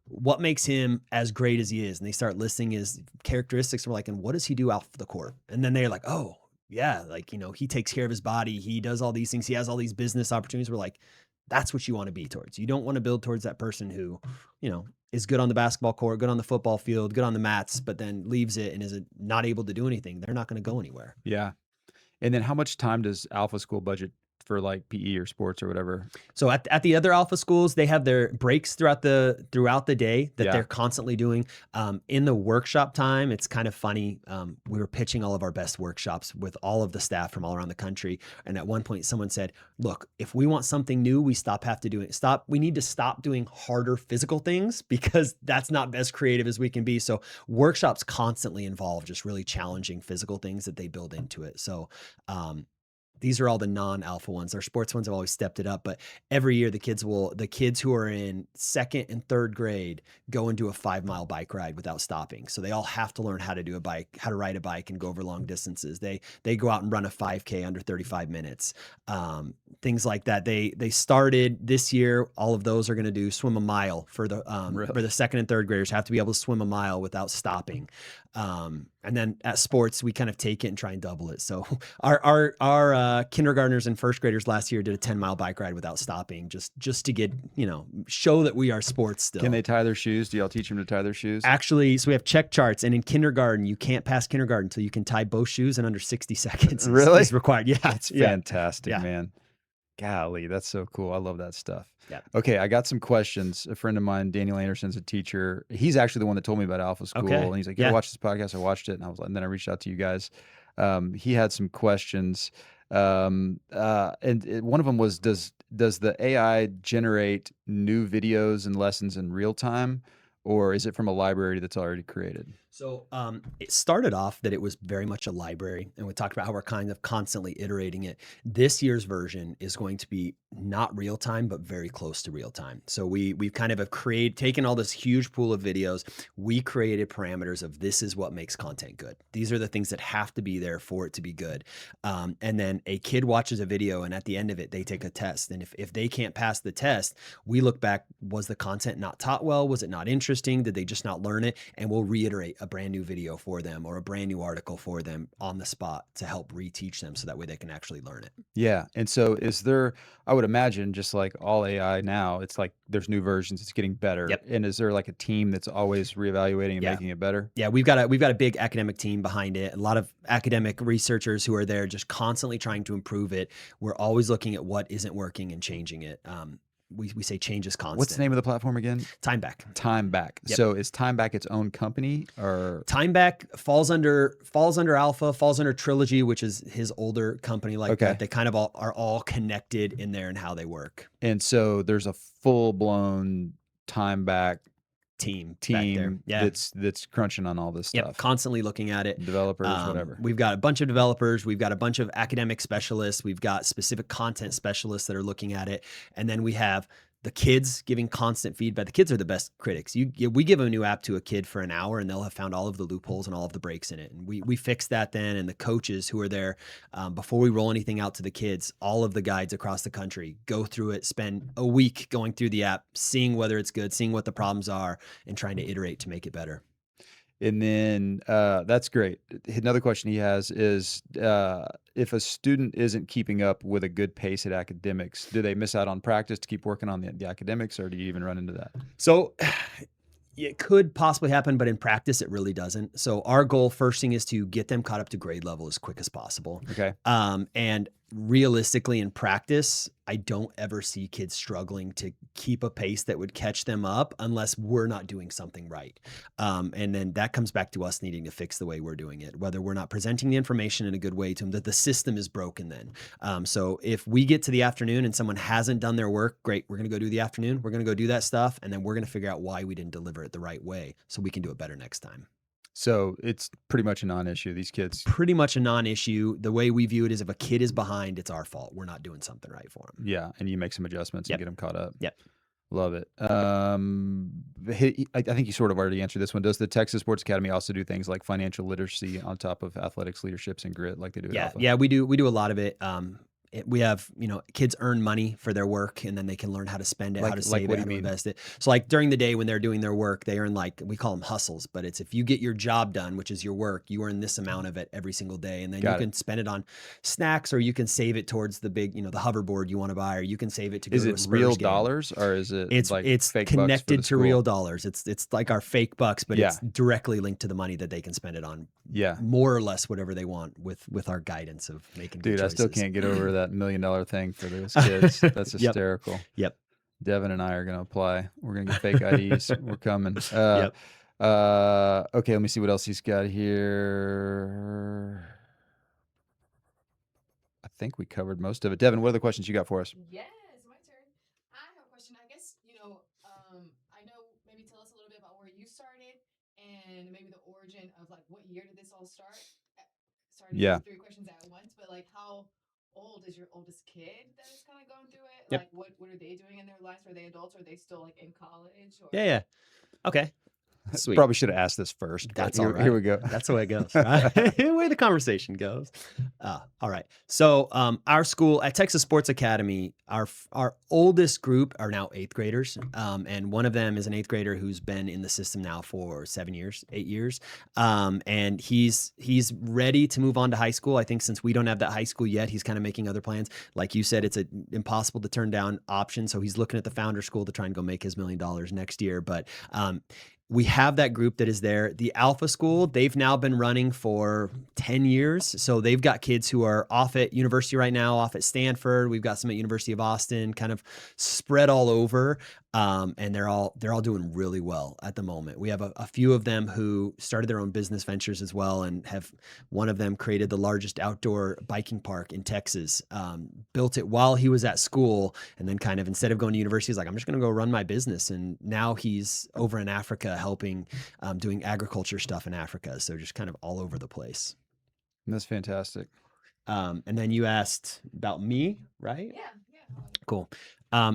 B: what makes him as great as he is? And they start listing his characteristics. And we're like, and what does he do out the court? And then they're like, oh, yeah, like, he takes care of his body. He does all these things. He has all these business opportunities. We're like, that's what you want to be towards. You don't want to build towards that person who, is good on the basketball court, good on the football field, good on the mats, but then leaves it and is not able to do anything. They're not going to go anywhere.
A: Yeah. And then how much time does Alpha School budget for like PE or sports or whatever?
B: So at the other Alpha schools, they have their breaks throughout the day that
A: Yeah.
B: they're constantly doing. In the workshop time, it's kind of funny. We were pitching all of our best workshops with all of the staff from all around the country. And at one point someone said, look, if we want something new, we need to stop doing harder physical things because that's not as creative as we can be. So workshops constantly involve just really challenging physical things that they build into it. So, these are all the non-alpha ones. Our sports ones have always stepped it up, but every year the kids who are in second and third grade go and do a 5-mile bike ride without stopping. So they all have to learn how to ride a bike and go over long distances. They go out and run a 5K under 35 minutes. Things like that. They started this year. All of those are going to do swim a mile for the
A: Really?
B: for the second and third graders have to be able to swim a mile without stopping. And then at sports, we kind of take it and try and double it. So our kindergartners and first graders last year did a 10-mile bike ride without stopping, just to get, show that we are sports
A: Can
B: still.
A: they tie their shoes? Do y'all teach them to tie their shoes?
B: Actually, so we have check charts, and in kindergarten, you can't pass kindergarten until you can tie both shoes in under 60 seconds.
A: Really?
B: Is required. Yeah,
A: That's
B: yeah.
A: fantastic,
B: Yeah.
A: man. Golly, that's so cool. I love that stuff.
B: Yeah.
A: Okay, I got some questions. A friend of mine, Daniel Anderson's a teacher. He's actually the one that told me about Alpha School,
B: Okay.
A: and he's like, "Yeah,
B: Yeah.
A: watch this podcast." I watched it, and and then I reached out to you guys. He had some questions, one of them was, does the AI generate new videos and lessons in real time, or is it from a library that's already created?
B: So it started off that it was very much a library, and we talked about how we're kind of constantly iterating it. This year's version is going to be not real time, but very close to real time. So we've kind of taken all this huge pool of videos. We created parameters of this is what makes content good. These are the things that have to be there for it to be good. And then a kid watches a video, and at the end of it, they take a test. And if they can't pass the test, we look back, was the content not taught well? Was it not interesting? Did they just not learn it? And we'll reiterate a brand new video for them or a brand new article for them on the spot to help reteach them so that way they can actually learn it.
A: Yeah. And so I would imagine, just like all AI now, it's like there's new versions, it's getting better.
B: Yep.
A: And is there like a team that's always reevaluating and
B: Yeah.
A: making it better?
B: Yeah, we've got a big academic team behind it. A lot of academic researchers who are there just constantly trying to improve it. We're always looking at what isn't working and changing it. We say change is constant.
A: What's the name of the platform again?
B: Time Back.
A: Time Back.
B: Yep.
A: So is Time Back its own company, or?
B: Time Back falls under Alpha, falls under Trilogy, which is his older company like that. They kind of are all connected in there and how they work.
A: And so there's a full-blown Time Back
B: Team back there. Yeah.
A: that's crunching on all this stuff.
B: Yep, constantly looking at it.
A: Developers, whatever.
B: We've got a bunch of developers. We've got a bunch of academic specialists. We've got specific content specialists that are looking at it. And then we have the kids giving constant feedback. The kids are the best critics. We give a new app to a kid for an hour, and they'll have found all of the loopholes and all of the breaks in it. And we fix that then. And the coaches who are there, before we roll anything out to the kids, all of the guides across the country go through it, spend a week going through the app, seeing whether it's good, seeing what the problems are, and trying to iterate to make it better.
A: And then that's great. Another question he has is, if a student isn't keeping up with a good pace at academics, do they miss out on practice to keep working on the academics, or do you even run into that?
B: So it could possibly happen, but in practice, it really doesn't. So our goal, first thing, is to get them caught up to grade level as quick as possible.
A: Okay.
B: And realistically, in practice, I don't ever see kids struggling to keep a pace that would catch them up unless we're not doing something right. And then that comes back to us needing to fix the way we're doing it, whether we're not presenting the information in a good way to them, that the system is broken then. So if we get to the afternoon and someone hasn't done their work, great, we're going to go do the afternoon. We're going to go do that stuff. And then we're going to figure out why we didn't deliver it the right way so we can do it better next time.
A: So it's pretty much a non-issue. These kids.
B: Pretty much a non-issue. The way we view it is if a kid is behind, it's our fault. We're not doing something right for them.
A: Yeah, and you make some adjustments
B: Yep.
A: and get them caught up.
B: Yep.
A: Love it. I think you sort of already answered this one. Does the Texas Sports Academy also do things like financial literacy on top of athletics, leaderships, and grit like they do at Alpha?
B: Yeah, we do a lot of it. We have, kids earn money for their work, and then they can learn how to spend it, how to save it, how to invest it. So like during the day when they're doing their work, they earn, like, we call them hustles, but it's if you get your job done, which is your work, you earn this amount of it every single day. And then you can spend it on snacks, or you can save it towards the big, the hoverboard you want to buy, or you can save it to go to a
A: Is it
B: Spurs
A: real
B: game.
A: dollars, or is it
B: It's
A: like
B: it's
A: fake bucks for
B: connected
A: the
B: to
A: school?
B: real dollars. It's like our fake bucks, but
A: Yeah.
B: it's directly linked to the money that they can spend it on.
A: Yeah.
B: More or less whatever they want with our guidance of making good
A: Dude, I still
B: choices.
A: can't get over that $1 million thing for those kids. That's
B: Yep.
A: hysterical.
B: Yep.
A: Devin and I are going to apply. We're going to get fake IDs. We're coming.
B: Yep.
A: Okay, let me see what else he's got here. I think we covered most of it. Devin, what are the questions you got for us?
C: Yes, my turn. I have a question. I guess, I know, maybe tell us a little bit about where you started and maybe the origin of like what year did this all start? Sorry to
A: Yeah.
C: do 3 questions at once, but like how old is your oldest kid that is kind of going through it?
B: Yep.
C: Like what are they doing in their lives? Are they adults? Or are they still like in college? Or
B: Yeah. Okay. Sweet.
A: Probably should have asked this first, but
B: That's all right.
A: here we go.
B: That's the way it goes, right? The way the conversation goes. All right. So our school at Texas Sports Academy, our oldest group are now 8th graders, and one of them is an 8th grader who's been in the system now for 7 years, 8 years, and he's ready to move on to high school. I think since we don't have that high school yet, he's kind of making other plans. Like you said, it's impossible to turn down option. So he's looking at the founder school to try and go make his $1 million next year, but we have that group that is there. The Alpha School, they've now been running for 10 years. So they've got kids who are off at university right now, off at Stanford. We've got some at University of Austin, kind of spread all over. And they're all doing really well at the moment. We have a few of them who started their own business ventures as well, and have one of them created the largest outdoor biking park in Texas, built it while he was at school, and then kind of instead of going to university, he's like, I'm just going to go run my business. And now he's over in Africa helping, doing agriculture stuff in Africa. So just kind of all over the place.
A: That's fantastic.
B: And then you asked about me, right?
C: Yeah.
B: Cool.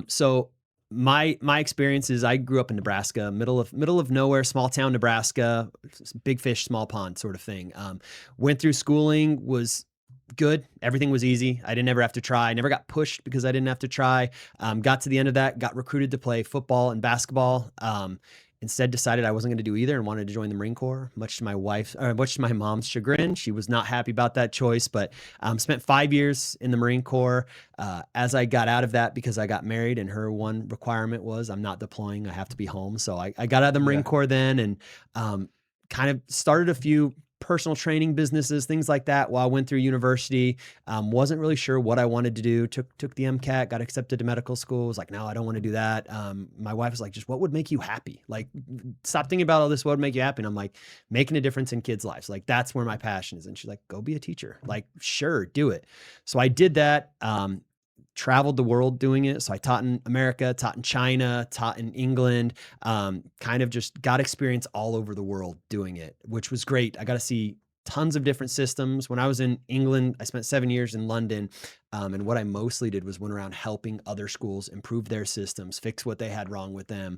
B: So my experience is I grew up in Nebraska, middle of nowhere, small town Nebraska, big fish, small pond sort of thing. Went through schooling, was good. Everything was easy. I didn't ever have to try. I never got pushed because I didn't have to try. Got to the end of that, got recruited to play football and basketball. Instead decided I wasn't going to do either and wanted to join the Marine Corps, much to my mom's chagrin. She was not happy about that choice, but spent 5 years in the Marine Corps. As I got out of that, because I got married and her one requirement was I'm not deploying, I have to be home. So I got out of the Marine Corps then, and kind of started a few personal training businesses, things like that while I went through university. Wasn't really sure what I wanted to do. Took the MCAT, got accepted to medical school. Was like, no, I don't want to do that. My wife was like, just what would make you happy? Like, stop thinking about all this. What would make you happy? And I'm like, making a difference in kids' lives. Like, that's where my passion is. And she's like, go be a teacher. Like, sure, do it. So I did that. Traveled the world doing it. So I taught in America, taught in China, taught in England, kind of just got experience all over the world doing it, which was great. I got to see tons of different systems. When I was in England, I spent 7 years in London. And what I mostly did was went around helping other schools improve their systems, fix what they had wrong with them.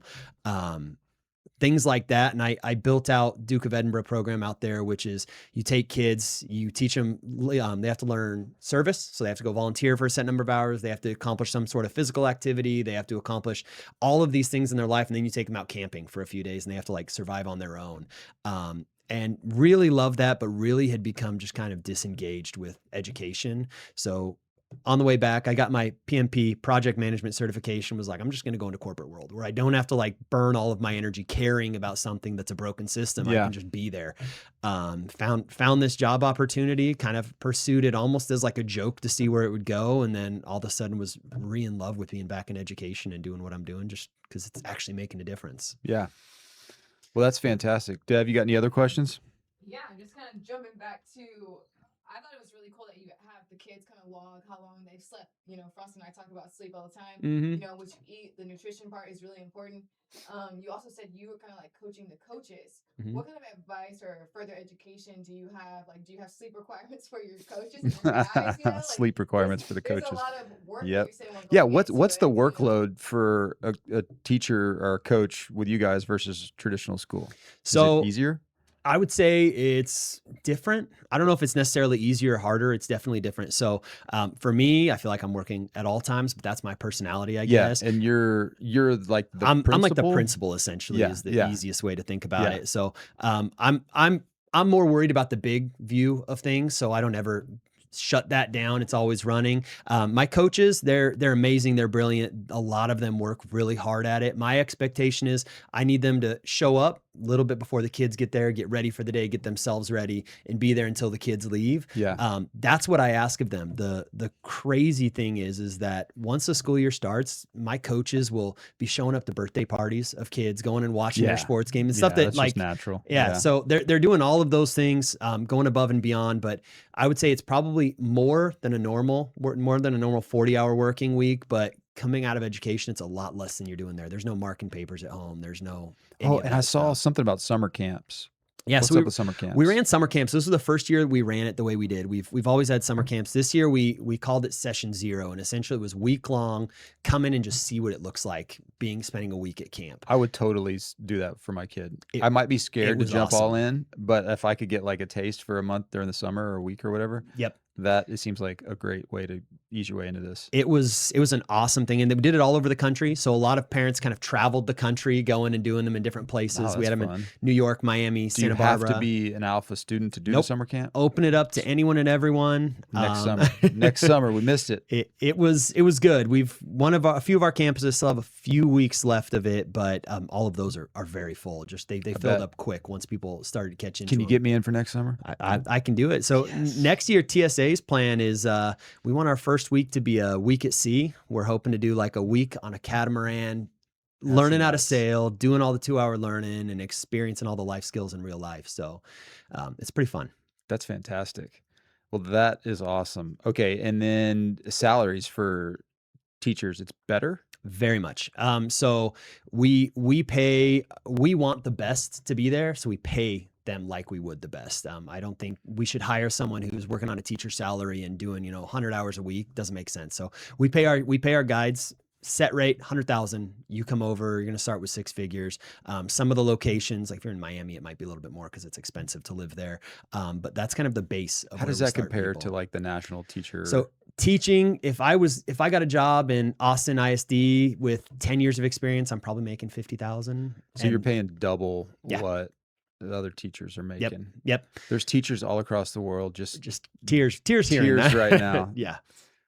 B: Things like that. And I built out Duke of Edinburgh program out there, which is you take kids, you teach them, they have to learn service. So they have to go volunteer for a set number of hours. They have to accomplish some sort of physical activity. They have to accomplish all of these things in their life. And then you take them out camping for a few days and they have to like survive on their own. And really loved that, but really had become just kind of disengaged with education. So on the way back, I got my PMP project management certification, was like, I'm just going to go into corporate world where I don't have to like burn all of my energy caring about something that's a broken system. I can just be there. Found this job opportunity, kind of pursued it almost as like a joke to see where it would go. And then all of a sudden was in love with being back in education and doing what I'm doing just because it's actually making a difference.
A: Yeah. Well, that's fantastic. Dev, you got any other questions?
C: Yeah, just kind of jumping back to, I thought it was really cool that you have the kids kind of log how long they've slept. You know, Frost and I talk about sleep all the time. You know, what you eat, the nutrition part is really important. You also said you were kind of like coaching the coaches. What kind of advice or further education do you have? Like, do you have sleep requirements for your coaches? And the guys, you know? Like,
A: sleep requirements for the
C: there's
A: coaches.
C: a lot of work.
A: Yep.
C: You say, well,
A: Yeah.
C: going
A: What's
C: into
A: the
C: it, you know?
A: workload for a teacher or a coach with you guys versus traditional school?
B: So
A: is it easier?
B: I would say it's different. I don't know if it's necessarily easier or harder. It's definitely different. So for me, I feel like I'm working at all times, but that's my personality, I guess.
A: And you're like the
B: I'm
A: principal?
B: like the principal essentially is the easiest way to think about it. So I'm more worried about the big view of things. So I don't ever shut that down. It's always running. My coaches, they're amazing. They're brilliant. A lot of them work really hard at it. My expectation is I need them to show up a little bit before the kids get there, get ready for the day, get themselves ready, and be there until the kids leave. That's what I ask of them. The crazy thing is that once the school year starts, my coaches will be showing up to birthday parties of kids, going and watching their sports games and stuff that
A: that's
B: like
A: just natural.
B: So they're doing all of those things, going above and beyond. But I would say it's probably more than a normal 40-hour working week, but coming out of education, it's a lot less than you're doing there. There's no marking papers at home. There's no.
A: And I saw something about summer camps.
B: Yeah,
A: What's
B: so
A: up with summer camps?
B: we ran summer camps. This was the first year we ran it the way we did. We've always had summer camps. This year we called it session 0, and essentially it was week long. Come in and just see what it looks like spending a week at camp.
A: I would totally do that for my kid.
B: It-
A: I might be scared to
B: was
A: jump all
B: awesome.
A: in, but if I could get like a taste for a month during the summer or a week or whatever,
B: Yep.
A: it seems like a great way to ease your way into this.
B: It was an awesome thing, and we did it all over the country. So a lot of parents kind of traveled the country, going and doing them in different places.
A: Oh,
B: We had
A: that's
B: them in
A: fun.
B: New York, Miami,
A: Do you
B: Santa
A: have
B: Barbara.
A: to be an alpha student to do the
B: Nope.
A: summer camp?
B: Open it up to anyone and everyone.
A: Next summer. Next summer. We missed it.
B: It was good. A few of our campuses still have a few weeks left of it, but all of those are very full. Just they filled
A: bet.
B: up quick once people started to catch into
A: Can you
B: them.
A: get me in for next summer?
B: I can do it. So next year, TSA's plan is we want our first week to be a week at sea. We're hoping to do like a week on a catamaran, learning how to
A: nuts.
B: sail, doing all the 2-hour learning and experiencing all the life skills in real life. So it's pretty fun.
A: That's fantastic. Well, that is awesome. Okay. And then salaries for teachers, it's better?
B: Very much. So we want the best to be there. So we pay them like we would the best. I don't think we should hire someone who's working on a teacher salary and doing, 100 hours a week. Doesn't make sense. So we pay our guides set rate, 100,000. You come over, you're going to start with 6 figures. Some of the locations, like if you're in Miami, it might be a little bit more because it's expensive to live there. But that's kind of the base of
A: How
B: where
A: does
B: we
A: that
B: start
A: compare
B: people.
A: to like the national teacher?
B: So teaching, if I got a job in Austin ISD with 10 years of experience, I'm probably making 50,000.
A: So you're paying double
B: Yeah.
A: what the other teachers are making.
B: Yep.
A: There's teachers all across the world just
B: Tears here and
A: tears
B: there.
A: right now.
B: Yeah.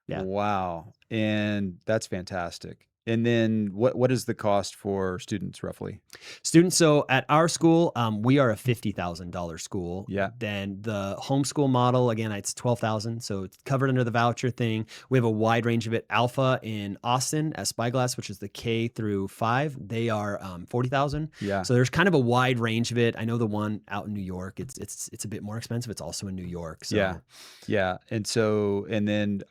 B: Yeah.
A: Wow. And that's fantastic. And then what is the cost for students roughly?
B: Students, so at our school, we are a $50,000 school.
A: Yeah.
B: Then the homeschool model, again, it's $12,000. So it's covered under the voucher thing. We have a wide range of it. Alpha in Austin at Spyglass, which is the K through 5, they are $40,000.
A: Yeah.
B: So there's kind of a wide range of it. I know the one out in New York, it's a bit more expensive. It's also in New York. So
A: Yeah. Yeah. And then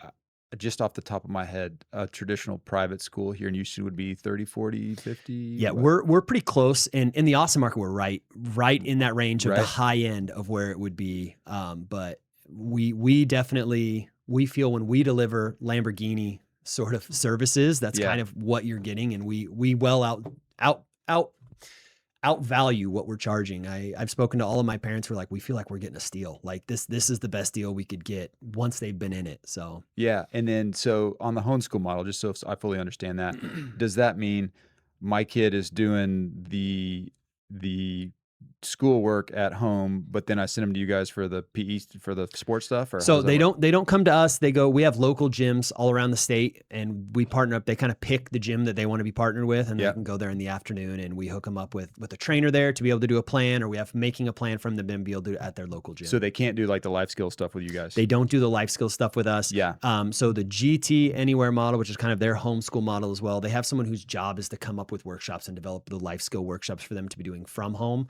A: just off the top of my head, a traditional private school here in Houston would be 30, 40, 50.
B: Yeah,
A: what?
B: we're pretty close, and in the Austin market, we're right in that range of the
A: Right.
B: high end of where it would be. But we definitely feel when we deliver Lamborghini sort of services, that's
A: Yeah.
B: kind of what you're getting, and we well outvalue what we're charging. I've spoken to all of my parents who are like, we feel like we're getting a steal. Like this is the best deal we could get once they've been in it. So
A: Yeah. And then so on the homeschool model, just so I fully understand that, does that mean my kid is doing the schoolwork at home, but then I send them to you guys for the PE for the sports stuff? Or how
B: So
A: does that
B: they
A: work?
B: don't come to us. We have local gyms all around the state, and we partner up. They kind of pick the gym that they want to be partnered with, and
A: Yeah.
B: they can go there in the afternoon, and we hook them up with a trainer there to be able to do a plan, or we have making a plan from them to be able to do it at their local gym.
A: So they can't do like the life skill stuff with you guys.
B: They don't do the life skill stuff with us.
A: Yeah.
B: So the GT Anywhere model, which is kind of their homeschool model as well, they have someone whose job is to come up with workshops and develop the life skill workshops for them to be doing from home.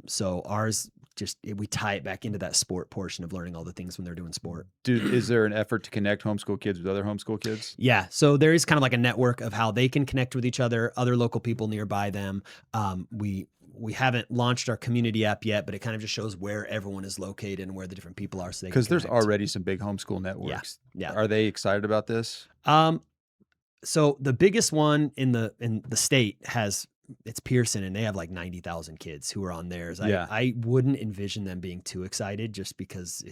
B: So ours we tie it back into that sport portion of learning all the things when they're doing sport.
A: Dude, is there an effort to connect homeschool kids with other homeschool kids?
B: Yeah. So there is kind of like a network of how they can connect with each other local people nearby them. We haven't launched our community app yet, but it kind of just shows where everyone is located and where the different people are. So
A: Because there's
B: connect.
A: already some big homeschool networks.
B: Yeah.
A: Are they excited about this?
B: So the biggest one in the state it's Pearson, and they have like 90,000 kids who are on theirs.
A: Yeah.
B: I wouldn't envision them being too excited just because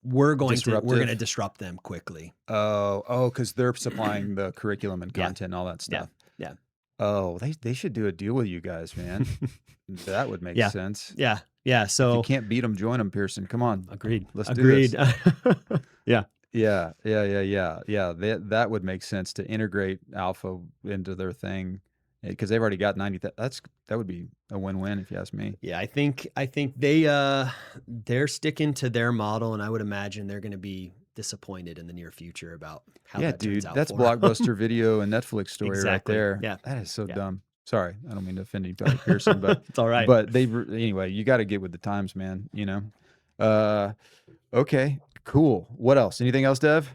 B: we're going
A: Disruptive.
B: to disrupt them quickly.
A: Oh, because they're supplying the curriculum and
B: Yeah.
A: content and all that stuff.
B: Yeah.
A: Oh, they should do a deal with you guys, man. That would make
B: Yeah.
A: sense.
B: Yeah. Yeah.
A: If
B: So
A: you can't beat them, join them, Pearson. Come on.
B: agreed.
A: Let's do this.
B: Yeah.
A: Yeah. That would make sense to integrate Alpha into their thing because they've already got 90. That would be a win-win if you ask me.
B: Yeah, I think they're sticking to their model, and I would imagine they're going to be disappointed in the near future about how
A: Yeah,
B: that turns
A: dude,
B: out.
A: that's
B: for 'em.
A: Blockbuster Video and Netflix story right
B: Exactly.
A: there.
B: Yeah.
A: That is so
B: Yeah.
A: dumb. Sorry, I don't mean to offend anybody, Pearson, but
B: It's all right.
A: but anyway, you got to get with the times, man. Okay, cool. What else? Anything else, Dev?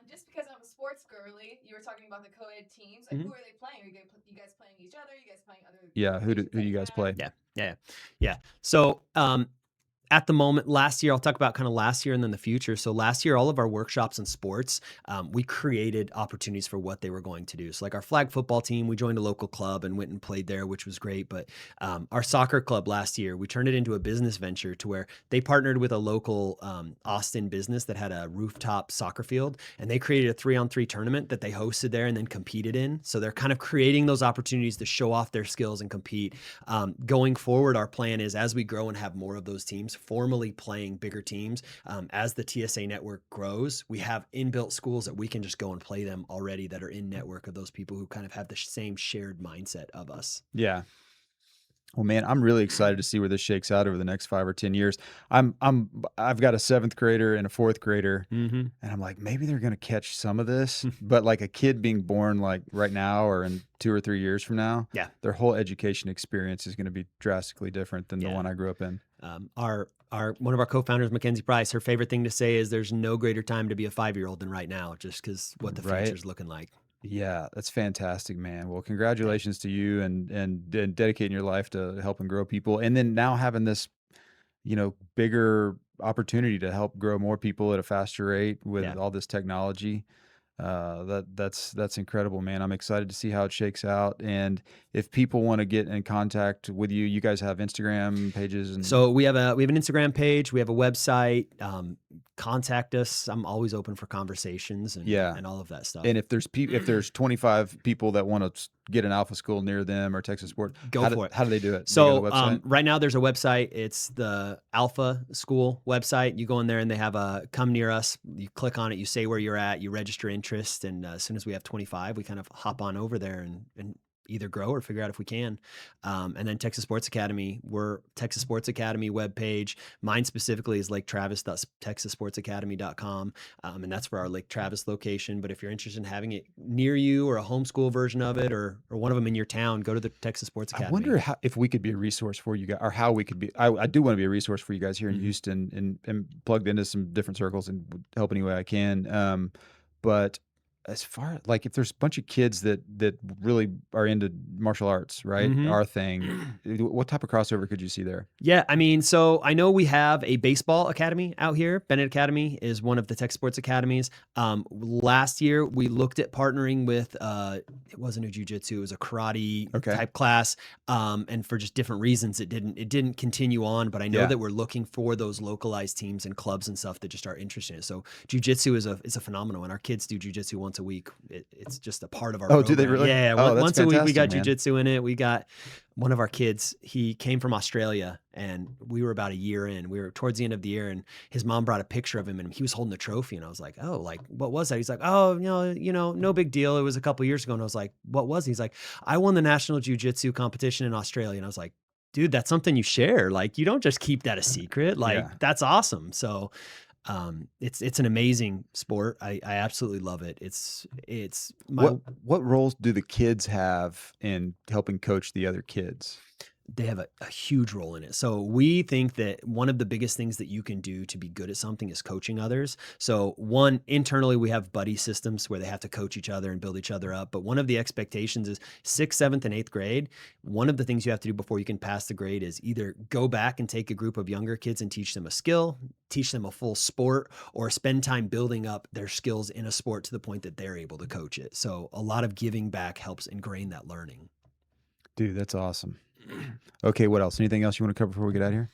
C: Just because I'm a sports girly. You were talking about the co-ed teams. Like, who are they playing? Are you guys playing each other? You guys playing other?
A: Yeah, who do
C: organizations that
A: you guys play?
B: Yeah. So, at the moment, last year, I'll talk about kind of last year and then the future. So last year, all of our workshops and sports, we created opportunities for what they were going to do. So like our flag football team, we joined a local club and went and played there, which was great. But our soccer club last year, we turned it into a business venture to where they partnered with a local Austin business that had a rooftop soccer field, and they created a 3-on-3 tournament that they hosted there and then competed in. So they're kind of creating those opportunities to show off their skills and compete. Going forward, our plan is as we grow and have more of those teams, formally playing bigger teams, as the TSA network grows, we have inbuilt schools that we can just go and play them already that are in network of those people who kind of have the same shared mindset of us.
A: Yeah. Well, man, I'm really excited to see where this shakes out over the next 5 or 10 years. I've got a 7th grader and a 4th grader, and I'm like, maybe they're going to catch some of this, but like a kid being born like right now or in 2 or 3 years from now,
B: Yeah.
A: their whole education experience is going to be drastically different than the one I grew up in.
B: One of our co-founders, Mackenzie Price, her favorite thing to say is there's no greater time to be a 5-year-old than right now, just because what the future's looking like.
A: Yeah, that's fantastic, man. Well, congratulations to you and dedicating your life to helping grow people. And then now having this, bigger opportunity to help grow more people at a faster rate with all this technology. That's incredible, man. I'm excited to see how it shakes out. And if people want to get in contact with you, you guys have Instagram pages and
B: So we have an Instagram page, we have a website. Contact us. I'm always open for conversations and all of that stuff.
A: And if there's 25 people that want to get an Alpha school near them or Texas Sport,
B: go for it.
A: How do they do it?
B: So right now there's a website. It's the Alpha School website. You go in there and they have a come near us. You click on it. You say where you're at. You register interest, and as soon as we have 25, we kind of hop on over there and either grow or figure out if we can. And then Texas Sports Academy, we're Texas Sports Academy webpage. Mine specifically is LakeTravis.TexasSportsAcademy.com. And that's for our Lake Travis location. But if you're interested in having it near you or a homeschool version of it or one of them in your town, go to the Texas Sports Academy.
A: I wonder if we could be a resource for you guys, or how we could be. I do want to be a resource for you guys here in Houston and plugged into some different circles and help any way I can. But as far like if there's a bunch of kids that really are into martial arts, right? Our thing, what type of crossover could you see there?
B: Yeah, I mean, so I know we have a baseball academy out here. Bennett Academy is one of the Tech Sports Academies. Last year we looked at partnering with it wasn't a jiu-jitsu, it was a karate type class. And for just different reasons it didn't continue on, but I know that we're looking for those localized teams and clubs and stuff that just are interested in it. So jiu-jitsu is a phenomenon, and our kids do jiu-jitsu once a week. It's just a part of our program.
A: Do they really?
B: Yeah,
A: that's
B: once a week we got
A: fantastic,
B: jiu-jitsu in it. We got one of our kids, he came from Australia, and we were about a year in. We were towards the end of the year, and his mom brought a picture of him, and he was holding a trophy. And I was like, oh, like, what was that? He's like, oh, no big deal. It was a couple years ago. And I was like, what was it? He's like, I won the national jiu-jitsu competition in Australia. And I was like, dude, that's something you share. Like, you don't just keep that a secret. Like, that's awesome. So it's an amazing sport. I absolutely love it.
A: What roles do the kids have in helping coach the other kids?
B: They have a huge role in it. So we think that one of the biggest things that you can do to be good at something is coaching others. So one, internally, we have buddy systems where they have to coach each other and build each other up. But one of the expectations is 6th, 7th, and 8th grade. One of the things you have to do before you can pass the grade is either go back and take a group of younger kids and teach them a skill, teach them a full sport, or spend time building up their skills in a sport to the point that they're able to coach it. So a lot of giving back helps ingrain that learning.
A: Dude, that's awesome. Okay, what else? Anything else you want to cover before we get out of here?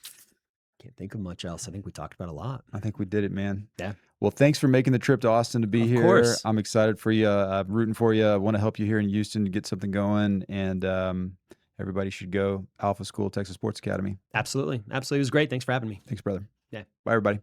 B: Can't think of much else. I think we talked about a lot.
A: I think we did it, man.
B: Yeah.
A: Well, thanks for making the trip to Austin to be here.
B: Of course.
A: I'm excited for you. I'm rooting for you. I want to help you here in Houston to get something going. And everybody should go Alpha School, Texas Sports Academy.
B: Absolutely. It was great. Thanks for having me.
A: Thanks, brother.
B: Yeah.
A: Bye, everybody.